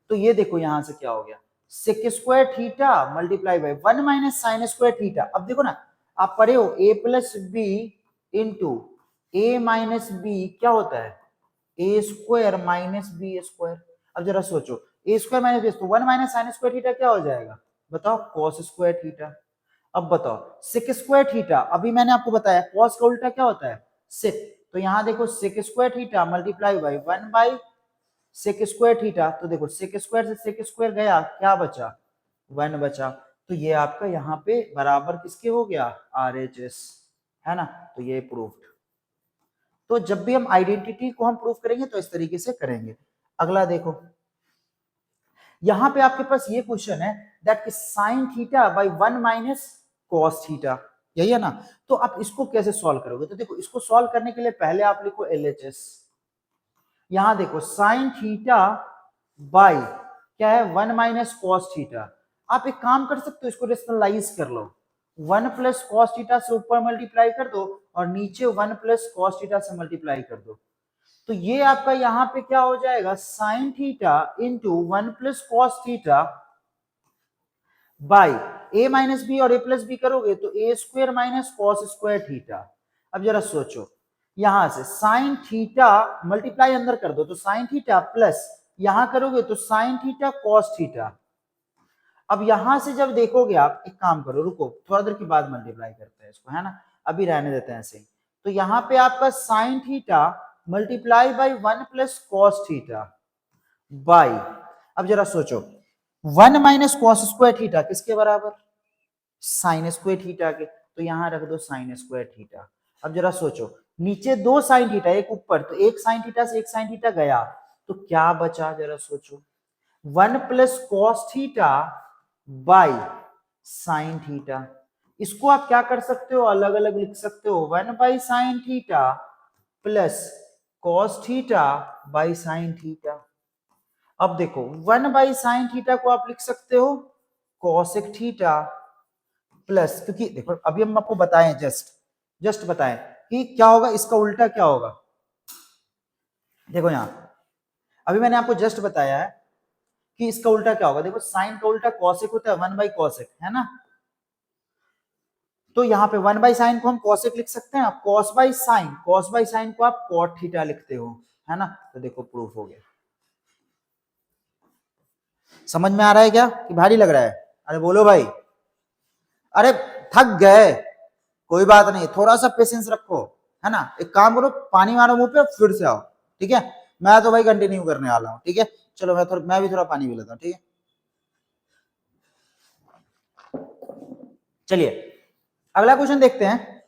तो ये देखो यहां से क्या हो गया, sec square theta multiply by 1 minus sine square theta. अब देखो ना, आप पढ़े हो a plus B into A minus B क्या होता है, A square minus B square. अब जरा सोचो ए स्क्वायर माइनस बी, तो 1 माइनस साइन स्क्वायर थीटा क्या हो जाएगा बताओ, कॉस स्क्वायर थीटा। अब बताओ सेक स्क्वायर थीटा, अभी मैंने आपको बताया कॉस का उल्टा क्या होता है सेक, तो यहां देखो sec square theta multiply by 1 by sec square theta. तो देखो सेक स्क्वायर से सेक स्क्वायर गया, क्या बचा 1 बचा। तो ये आपका यहाँ पे बराबर किसके हो गया, RHS, है ना। तो ये प्रूफ्ड। तो जब भी हम आइडेंटिटी को हम प्रूफ करेंगे तो इस तरीके से करेंगे। अगला देखो, यहां पे आपके पास ये क्वेश्चन है that sine theta by 1 minus cos theta, यही है ना। तो आप इसको कैसे सॉल्व करोगे, तो देखो इसको सॉल्व करने के लिए पहले आप लिखो LHS। यहां देखो साइन थीटा बाई क्या है 1 माइनस कॉस थीटा। आप एक काम कर सकते हो, इसको रेशनलाइज कर लो, 1 प्लस कॉस थीटा से ऊपर मल्टीप्लाई कर दो और नीचे 1 प्लस कॉस थीटा से मल्टीप्लाई कर दो। तो ये आपका यहाँ पे क्या हो जाएगा, sine theta into 1 plus cos theta by a minus B, और ए प्लस बी करोगे तो a square minus cos square theta. अब जरा सोचो, यहां से साइन थीटा मल्टीप्लाई अंदर कर दो, तो साइन थीटा प्लस यहां करोगे तो साइन थीटा कॉस थीटा। अब यहां से जब देखोगे आप, एक काम करो, रुको थोड़ा देर के बाद मल्टीप्लाई करते हैं इसको, है ना, अभी रहने देते हैं ऐसे ही। तो यहाँ पे आपका sine theta multiply by 1 plus cos theta by, अब जरा सोचो 1 माइनस कॉस स्क्वायर थीटा किसके बराबर, साइन स्क्वायर थीटा के, तो यहां रख दो साइन स्क्वायर थीटा। अब जरा सोचो नीचे दो साइन थीटा एक ऊपर, तो एक साइन थीटा से एक साइन थीटा गया, तो क्या बचा जरा सोचो, 1 plus cos theta by sine theta. इसको आप क्या कर सकते हो, अलग अलग लिख सकते हो, 1 by sine theta plus cos theta by sine theta. अब देखो 1 बाई साइन थीटा को आप लिख सकते हो कॉसेक थीटा प्लस, क्योंकि देखो अभी हम आपको बताएं, जस्ट बताएं कि क्या होगा, इसका उल्टा क्या होगा। देखो यहां अभी मैंने आपको जस्ट बताया है कि इसका उल्टा क्या होगा। देखो साइन का उल्टा कॉसेक होता है, 1 बाई कॉसेक, है ना। तो यहाँ पे 1 बाई साइन को हम कॉसेक लिख सकते हैं, कॉस बाई साइन को आप कॉट थीटा लिखते हो, है ना। तो देखो प्रूफ हो गया। समझ में आ रहा है क्या कि भारी लग रहा है? अरे बोलो भाई, अरे थक गए, कोई बात नहीं, थोड़ा सा पेशेंस रखो, है ना। एक काम करो, पानी मारो मुंह पे, फिर से आओ, ठीक है। मैं तो भाई कंटिन्यू करने वाला हूँ, ठीक है। चलो मैं भी थोड़ा पानी पी लेता हूँ, ठीक है। चलिए अगला क्वेश्चन देखते हैं।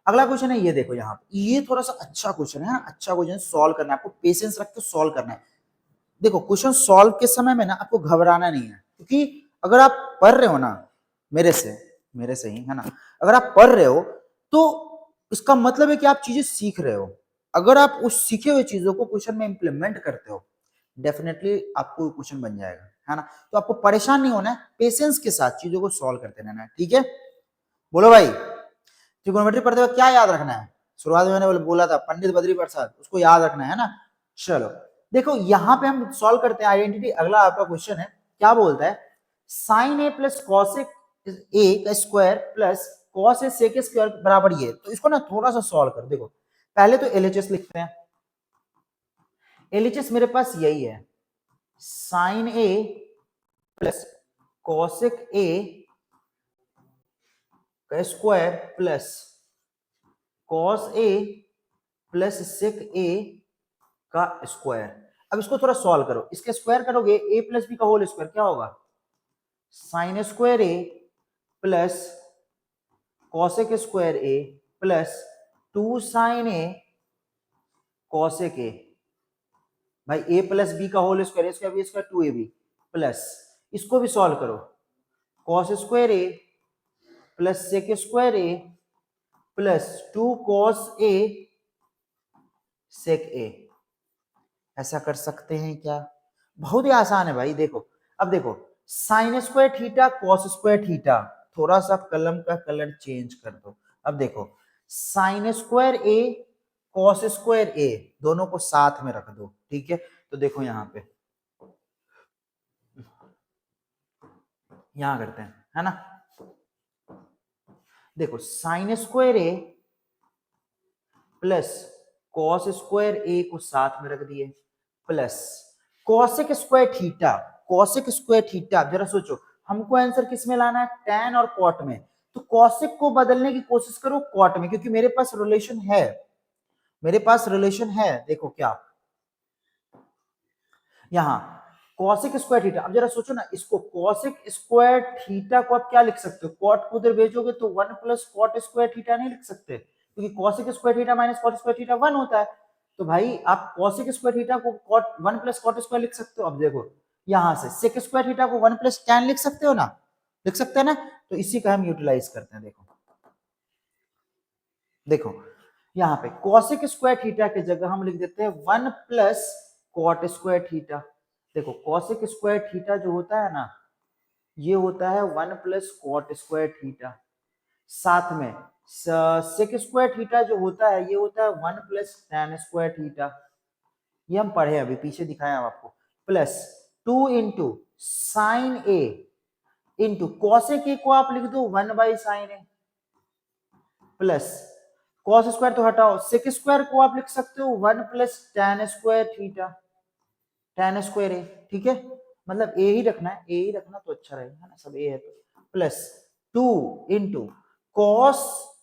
अगला क्वेश्चन है ये, देखो यहाँ पे ये थोड़ा सा अच्छा क्वेश्चन है, अच्छा क्वेश्चन सॉल्व करना है आपको, पेशेंस रख के सॉल्व करना है। देखो क्वेश्चन सॉल्व के समय में ना आपको घबराना नहीं है, क्योंकि अगर आप पढ़ रहे हो ना मेरे से ही, है ना, अगर आप पढ़ रहे हो तो इसका मतलब है कि आप चीजें सीख रहे हो। अगर आप उस सीखे हुए चीजों को क्वेश्चन में इंप्लीमेंट करते हो, डेफिनेटली आपको क्वेश्चन बन जाएगा, है ना। तो आपको परेशान नहीं होना है, पेशेंस के साथ चीजों को सॉल्व करते रहना है, ठीक है। बोलो भाई, ट्रिग्नोमेट्री पढ़ते हुए क्या याद रखना है? शुरुआत में मैंने बोला था पंडित बद्री प्रसाद, उसको याद रखना है ना। चलो देखो यहाँ पे हम सॉल्व करते हैं आइडेंटिटी। अगला आपका क्वेश्चन है, क्या बोलता है, sine A plus cosec A का square plus cos A sec square बराबर ये। तो इसको ना थोड़ा सा सॉल्व कर, देखो पहले तो एलएचएस लिखते हैं। एलएचएस मेरे पास यही है, sine A plus cosec A का square plus cos A plus sec A का स्क्वायर। अब इसको थोड़ा सॉल्व करो, इसके स्क्वायर करोगे ए प्लस बी का होल स्क्वायर, क्या होगा, sine square A plus cosec square A plus 2 sine A cosec A. भाई ए प्लस बी का होल स्क्वायर, इसका बी स्क्वायर 2ab प्लस, इसको भी सॉल्व करो, cos square A plus sec square A plus 2 cos A sec A. ऐसा कर सकते हैं क्या? बहुत ही आसान है भाई। देखो अब देखो sign square theta cos square theta, थोड़ा सा कलम का कलर चेंज कर दो। अब देखो साइन स्क्वायर ए कॉस स्क्वायर ए दोनों को साथ में रख दो, ठीक है। तो देखो यहाँ पे यहां करते हैं, है ना। देखो साइन स्क्वायर ए प्लस कॉस स्क्वायर ए को साथ में रख दिए plus cosec square theta, cosec square theta. जरा सोचो हमको आंसर किस में लाना है, टैन और कॉट में। तो कॉसेक को बदलने की कोशिश करो कॉट में, क्योंकि मेरे पास रिलेशन है, मेरे पास रिलेशन है। देखो क्या यहां कॉसेक स्क्वायर थीटा। अब जरा सोचो ना, इसको कॉसेक स्क्वायर थीटा को आप क्या लिख सकते हो, कॉट को उधर भेजोगे तो 1 प्लस कॉट स्क्वायर थीटा नहीं लिख सकते, क्योंकि cosec square theta minus cot square theta 1 होता है। तो भाई आप कॉसेक स्क्वायर थीटा को कॉट 1 प्लस कॉट स्क्वायर लिख सकते हो। अब देखो यहां से सेक स्क्वायर थीटा को 1 प्लस टैन लिख सकते हो ना, लिख सकते हैं ना। तो इसी का हम यूटिलाइज करते हैं। देखो देखो यहाँ पे कॉसेक स्क्वायर थीटा की जगह हम लिख देते हैं 1 प्लस कॉट स्क्वायर थीटा। देखो कॉसेक स्क्वायर थीटा जो होता है ना, ये होता है 1 प्लस कॉट स्क्वायर थीटा, साथ में सेक स्क्वायर थीटा जो होता है ये होता है 1 प्लस टैन स्क्वायर थीटा। ये हम पढ़े अभी, पीछे दिखाया हम आपको, plus 2 into sine a into cosec ए को आप लिख दो 1 by sine A plus cos square तो हटाओ, सेक स्क्वायर को आप लिख सकते हो 1 plus tan square theta, tan square a, ठीक है। मतलब ए ही रखना है, ए ही रखना तो अच्छा रहेगा ना, सब ए है तो प्लस 2 इंटू कॉस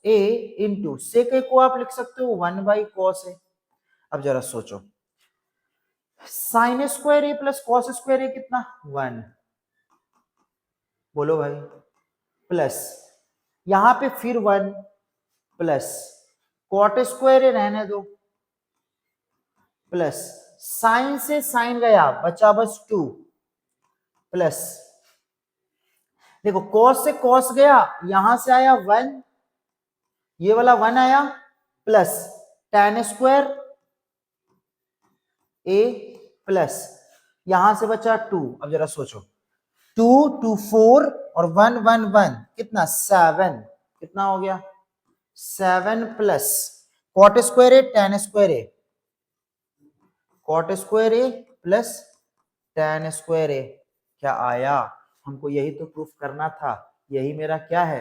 ए इंटू सेक ए को आप लिख सकते हो 1 बाई कॉस ए। अब जरा सोचो, साइन स्क्वायर ए प्लस कॉस स्क्वायर ए कितना 1, बोलो भाई, प्लस यहां पे फिर 1 प्लस कॉट स्क्वायर ए रहने दो प्लस साइन से साइन गया बचा बस 2 प्लस देखो कॉस से कॉस गया यहां से आया 1, ये वाला 1 आया प्लस tan स्क्वायर ए प्लस यहां से बचा 2। अब जरा सोचो 2 2 4 और 1 1 1 कितना 7, कितना हो गया 7 plus cot square A tan square A, cot square A plus tan square a क्या आया, हमको यही तो प्रूफ करना था, यही मेरा क्या है,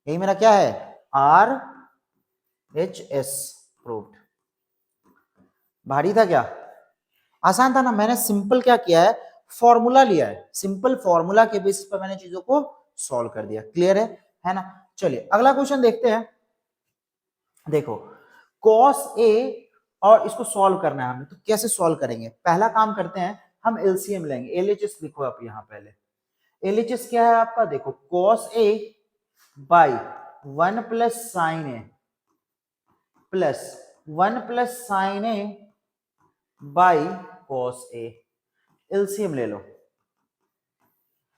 यही मेरा क्या है आर एच एस प्रूव्ड। भारी था क्या, आसान था ना। मैंने सिंपल क्या किया है, फॉर्मूला लिया है, सिंपल फॉर्मूला के बेसिस पर मैंने चीजों को सॉल्व कर दिया। क्लियर है ना। चलिए अगला क्वेश्चन देखते हैं। देखो cos a और इसको सॉल्व करना है हमें, तो कैसे सॉल्व करेंगे, पहला काम करते हैं हम एलसीएम लेंगे। एलएचएस लिखो आप यहाँ पहले, एलएचएस क्या है आपका, देखो cos a by 1 plus sine A plus 1 plus sine A by cos a। LCM ले लो,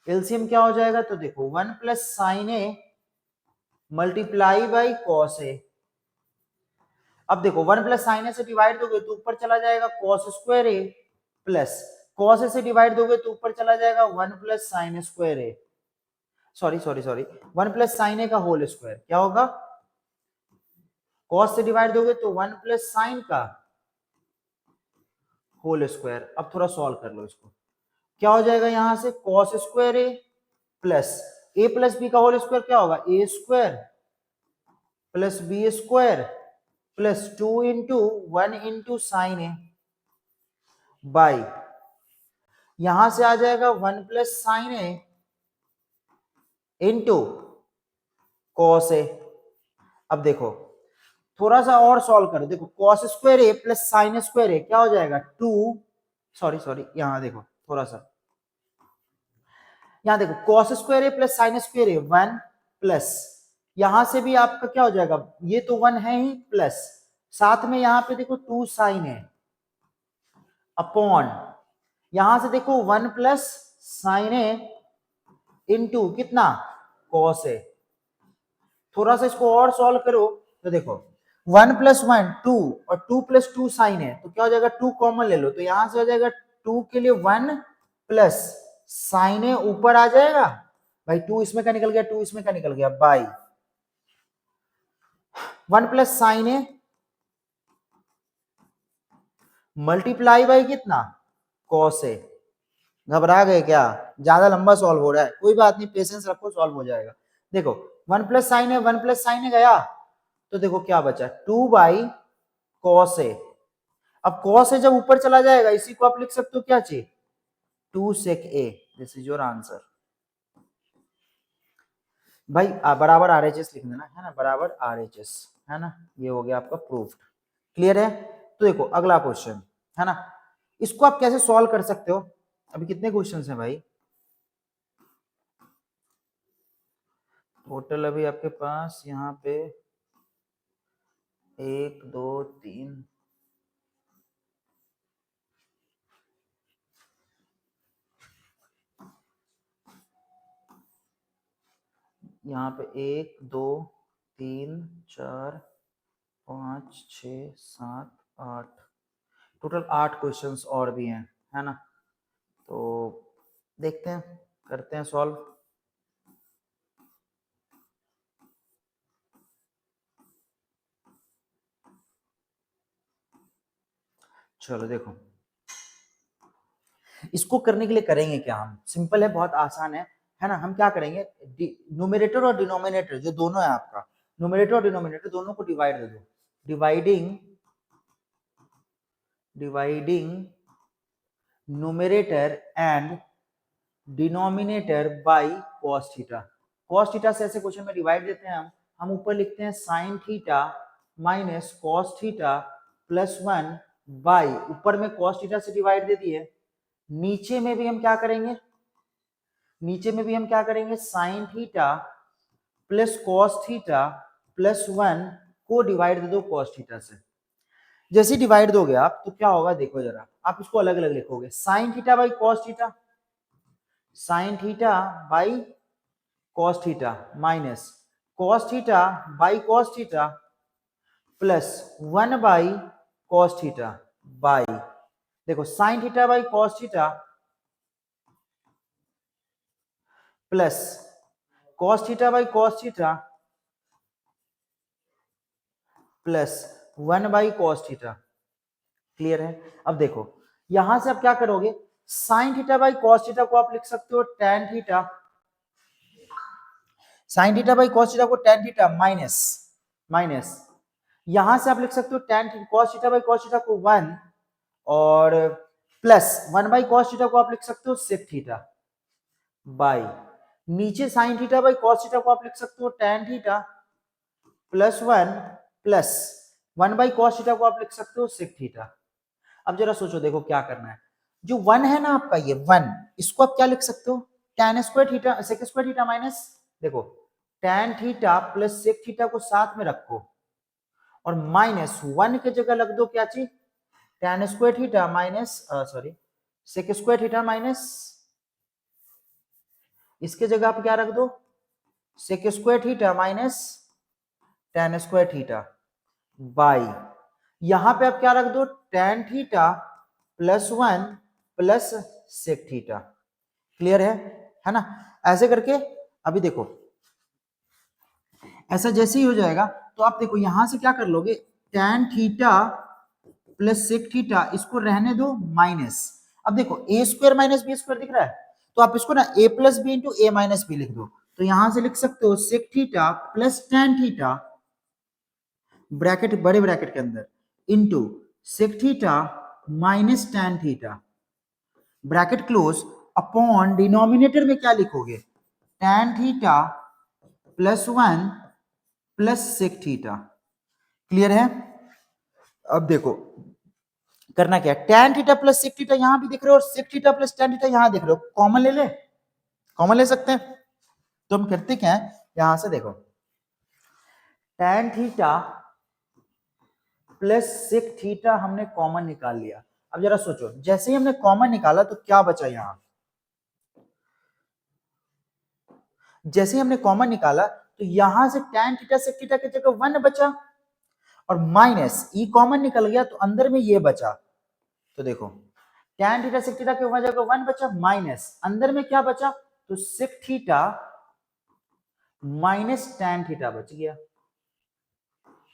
एलसीएम क्या हो जाएगा, तो देखो 1 plus sine a multiply by cos a. अब देखो 1 प्लस साइन ए से डिवाइड दोगे तो ऊपर चला जाएगा कॉस स्क्वायर ए प्लस कॉस ए से डिवाइड दोगे तो ऊपर चला जाएगा 1 प्लस साइन स्क्वायर ए, सॉरी 1 प्लस साइन ए का होल स्क्वायर, क्या होगा कॉस से डिवाइड दोगे तो 1 प्लस साइन का होल स्क्वायर। अब थोड़ा सॉल्व कर लो इसको, क्या हो जाएगा यहां से कॉस स्क्वायर ए प्लस बी का होल स्क्वायर क्या होगा a square plus b square plus 2 into 1 into sine A by यहां से आ जाएगा 1 plus sine a into cos a. अब देखो थोड़ा सा और सॉल्व करो, देखो cos square A plus sine square a क्या हो जाएगा 2, सॉरी यहां देखो थोड़ा सा, यहां देखो कॉस स्क्वायर ए प्लस साइन स्क्वायर ए 1 प्लस यहां से भी आपका क्या हो जाएगा, ये तो 1 है ही प्लस साथ में यहां पे देखो 2 साइन है अपॉन यहां से देखो 1 प्लस साइन ए इंटू कितना कॉस ए। थोड़ा सा इसको और सॉल्व करो तो देखो 1 प्लस 1 2 और 2 प्लस 2 साइन है तो क्या हो जाएगा 2 कॉमन ले लो तो यहां से हो जाएगा 2 के लिए 1 प्लस साइन ए ऊपर आ जाएगा भाई 2 इसमें का निकल गया 2 इसमें का निकल गया by 1 plus sine a multiply by कितना कॉस ए। घबरा गए क्या, ज्यादा लंबा सॉल्व हो रहा है, कोई बात नहीं पेशेंस रखो सॉल्व हो जाएगा। देखो 1 प्लस साइन ए 1 प्लस साइन ए गया तो देखो क्या बचा 2 बाई कॉस ए। अब कॉस ए जब ऊपर चला जाएगा इसी को आप लिख सकते हो क्या चाहिए 2 सेक ए, दिस इज योर आंसर। भाई बराबर आरएचएस लिख देना है ना, बराबर आरएचएस है ना, ये हो गया आपका प्रूफ्ड। क्लियर है। तो देखो अगला क्वेश्चन है ना, इसको आप कैसे सॉल्व कर सकते हो, अभी कितने क्वेश्चंस हैं भाई टोटल, अभी आपके पास यहाँ पे 1 2 3 यहाँ पे 1 2 3 4 5 6 7 8 टोटल 8 क्वेश्चंस और भी हैं है ना, तो देखते हैं करते हैं सॉल्व। चलो देखो इसको करने के लिए करेंगे क्या, हम सिंपल है बहुत आसान है ना, हम क्या करेंगे न्यूमरेटर और डिनोमिनेटर जो दोनों है आपका, न्यूमरेटर और डिनोमिनेटर दोनों को डिवाइड दे दो, dividing numerator and denominator by cos theta. Cos theta से ऐसे क्वेश्चन में डिवाइड देते हैं हम ऊपर लिखते हैं sine theta minus cos theta plus 1 by, ऊपर में कॉस थीटा से डिवाइड दे दिए, नीचे में भी हम क्या करेंगे, नीचे में भी हम क्या करेंगे, sine theta plus cos theta plus 1 को डिवाइड दे दो कॉस थीटा से। जैसे डिवाइड दोगे आप तो क्या होगा देखो जरा, आप इसको अलग अलग लिखोगे, sine theta by cos theta, sine theta by cos theta minus cos theta by cos theta plus 1 by cos theta by, देखो sine theta by cos theta plus cos theta by cos theta plus 1 by cos theta. Clear है? अब देखो यहां से आप क्या करोगे, sine theta by cos theta को आप लिख सकते हो tan theta, sine theta by cos theta को tan थीटा माइनस माइनस यहां से आप लिख सकते हो tan cos theta by cos theta को 1 और प्लस 1 बाई कॉस थीटा को आप लिख सकते हो sec थीटा बाई, नीचे sign theta by cos theta को आप लिख सकते हो tan theta plus 1 plus 1 by cos theta को आप लिख सकते हो sec थीटा। अब जरा सोचो, देखो क्या करना है, जो 1 है ना आपका ये 1, इसको आप क्या लिख सकते हो, tan square theta sec square theta minus, देखो tan theta plus sec theta को साथ में रखो और माइनस 1 की जगह लग दो क्या चीज, tan square theta minus sorry sec square theta minus, इसके जगह आप क्या रख दो, sec square theta minus tan square theta by, यहां पे आप क्या रख दो, tan theta plus 1 plus sec theta. Clear है ना? ऐसे करके अभी देखो, ऐसा जैसे ही हो जाएगा तो आप देखो यहां से क्या कर लोगे, tan theta plus sec theta इसको रहने दो माइनस, अब देखो a square minus B square दिख रहा है, तो आप इसको ना a plus B into A minus B लिख दो, तो यहां से लिख सकते हो sec theta plus tan theta bracket बड़े ब्रैकेट के अंदर into sec theta minus tan theta bracket close upon denominator में क्या लिखोगे, tan theta plus 1 plus sec theta. Clear है? अब देखो करना क्या है, tan theta plus sec theta यहां भी दिख रहे हो और sec theta plus tan theta यहां दिख रहे हो, कॉमन ले ले, कॉमन ले सकते हैं, तो हम करते क्या है, यहां से देखो tan theta plus sec theta हमने कॉमन निकाल लिया। अब जरा सोचो, जैसे ही हमने कॉमन निकाला तो क्या बचा यहां, जैसे ही हमने कॉमन निकाला तो यहां से tan थीटा sec थीटा की जगह 1 बचा और माइनस ई कॉमन निकल गया तो अंदर में ये बचा, तो देखो tan थीटा sec थीटा की जगह 1 बचा माइनस अंदर में क्या बचा, तो sec theta minus tan theta बच गया।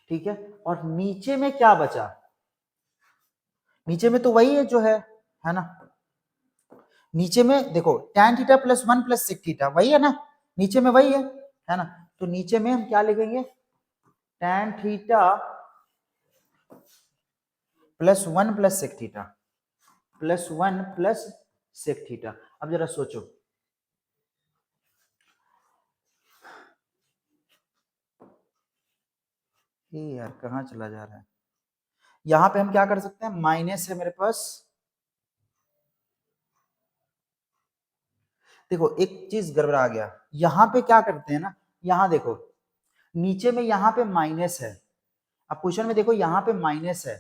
ठीक है, और नीचे में क्या बचा, नीचे में तो वही है जो है ना, नीचे में देखो tan theta plus 1 plus sec theta वही है ना, नीचे में वही है ना, तो नीचे में हम क्या लिखेंगे, tan theta plus 1 plus sec theta plus 1 plus sec theta. अब जरा सोचो, ये यार कहां चला जा रहा है, यहां पे हम क्या कर सकते हैं, माइनस है मेरे पास, देखो एक चीज गड़बड़ा गया, यहां पे क्या करते हैं ना, यहां देखो नीचे में यहां पे माइनस है, अब क्वेश्चन में देखो यहां पे माइनस है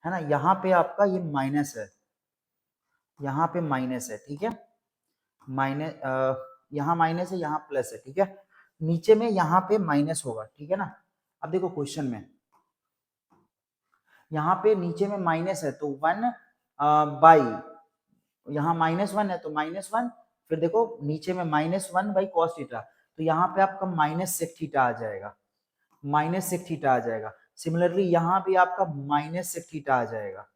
ना, यहां पे आपका ये माइनस है, यहां पे माइनस है, ठीक है, माइनस यहां माइनस है यहां प्लस है, ठीक है, नीचे में यहां पे माइनस होगा, ठीक है ना। अब देखो क्वेश्चन में यहाँ पे नीचे में माइनस है तो 1 बाई, यहाँ -1 है तो -1, फिर देखो नीचे में -1 बाई कॉस थीटा, तो यहाँ पे आपका माइनस सेक थीटा आ जाएगा, माइनस सेक थीटा आ जाएगा। सिमिलरली यहाँ भी आपका माइनस सेक थीटा आ जाएगा,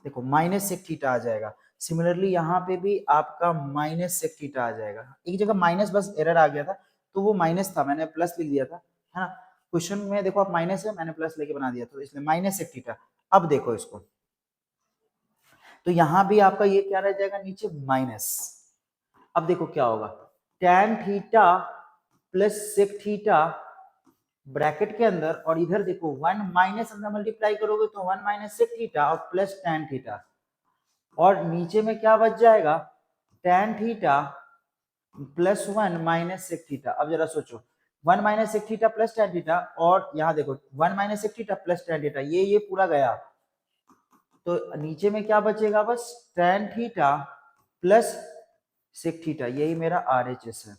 देखो माइनस सेक थीटा आ जाएगा। सिमिलरली यहाँ पे भी आपका माइनस सेक थीटा आ जाएगा, एक जगह माइनस बस एरर आ गया था तो वो माइनस था, मैंने प्लस लिख दिया था, है ना। क्वेश्चन में देखो आप माइनस है, मैंने प्लस लेके बना दिया, तो इसलिए माइनस सेक थीटा। अब देखो इसको तो यहां भी आपका ये क्या रह जाएगा नीचे माइनस। अब देखो क्या होगा, tan theta plus sec theta bracket के अंदर, और इधर देखो 1 माइनस अंदर मल्टीप्लाई करोगे तो 1 माइनस सेक थीटा और प्लस tan थीटा, और नीचे में क्या बच जाएगा tan theta plus 1 minus sec theta. अब जरा सोचो 1 minus sec theta plus tan theta, और यहाँ देखो 1 minus sec theta plus tan theta, ये पूरा गया, तो नीचे में क्या बचेगा बस tan theta plus sec theta, यही मेरा आरएचएस है।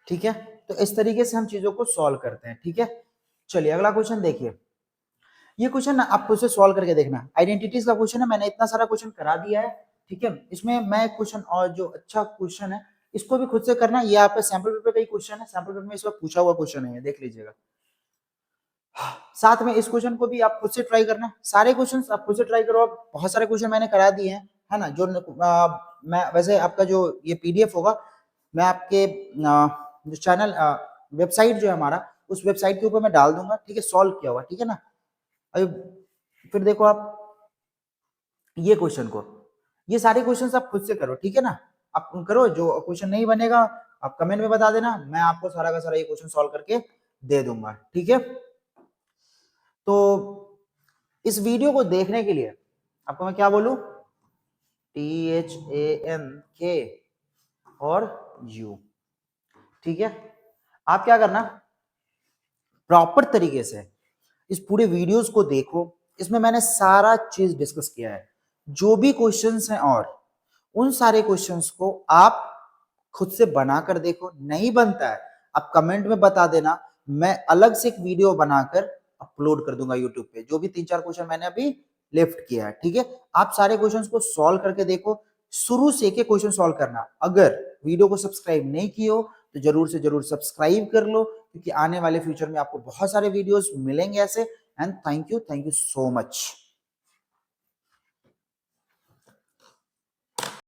ठीक है, तो इस तरीके से हम चीजों को सॉल्व करते हैं। ठीक है, चलिए अगला क्वेश्चन देखिए। ये क्वेश्चन ना आप खुद से सॉल्व करके देखना, आइडेंटिटीज का क्वेश्चन है, मैंने इतना सारा क्वेश्चन करा दिया है। ठीक है, इसमें मैं क्वेश्चन और जो अच्छा क्वेश्चन है इसको भी खुद से करना। ये आपका सैंपल पेपर का ही क्वेश्चन है, सैंपल पेपर में इस वक्त पूछा हुआ क्वेश्चन है, देख लीजिएगा। साथ में इस क्वेश्चन को भी आप खुद से ट्राई करना, सारे क्वेश्चन आप खुद से ट्राई करो। आप बहुत सारे क्वेश्चन मैंने करा दिए हैं, है ना। जो मैं वैसे आपका जो ये पीडीएफ होगा मैं आपके जो चैनल वेबसाइट जो है हमारा, उस वेबसाइट के ऊपर मैं डाल दूंगा। ठीक है, सॉल्व किया हुआ। ठीक है ना। अभी फिर देखो आप ये क्वेश्चन को, ये सारे क्वेश्चंस आप खुद से करो। ठीक है ना, आप करो, जो क्वेश्चन नहीं बनेगा आप कमेंट में बता देना, मैं आपको सारा का सारा ये क्वेश्चन सॉल्व करके दे दूंगा। ठीक है, तो इस वीडियो को देखने के लिए आपको मैं क्या बोलूं, THANK और U। ठीक है, आप क्या करना, प्रॉपर तरीके से इस पूरे वीडियोस को देखो, इसमें मैंने सारा चीज डिस्कस किया है। जो भी क्वेश्चंस हैं और उन सारे क्वेश्चंस को आप खुद से बनाकर देखो, नहीं बनता है आप कमेंट में बता देना, मैं अलग से एक वीडियो बनाकर अपलोड कर दूंगा यूट्यूब पे, जो भी 3-4 क्वेश्चन मैंने अभी लेफ्ट किया है। ठीक है, आप सारे क्वेश्चंस को सॉल्व करके देखो, शुरू से एक क्वेश्चन सॉल्व करना। अगर वीडियो को सब्सक्राइब नहीं किए हो तो जरूर से जरूर सब्सक्राइब कर लो, क्योंकि आने वाले फ्यूचर में आपको बहुत सारे वीडियोस मिलेंगे ऐसे। And thank you so much.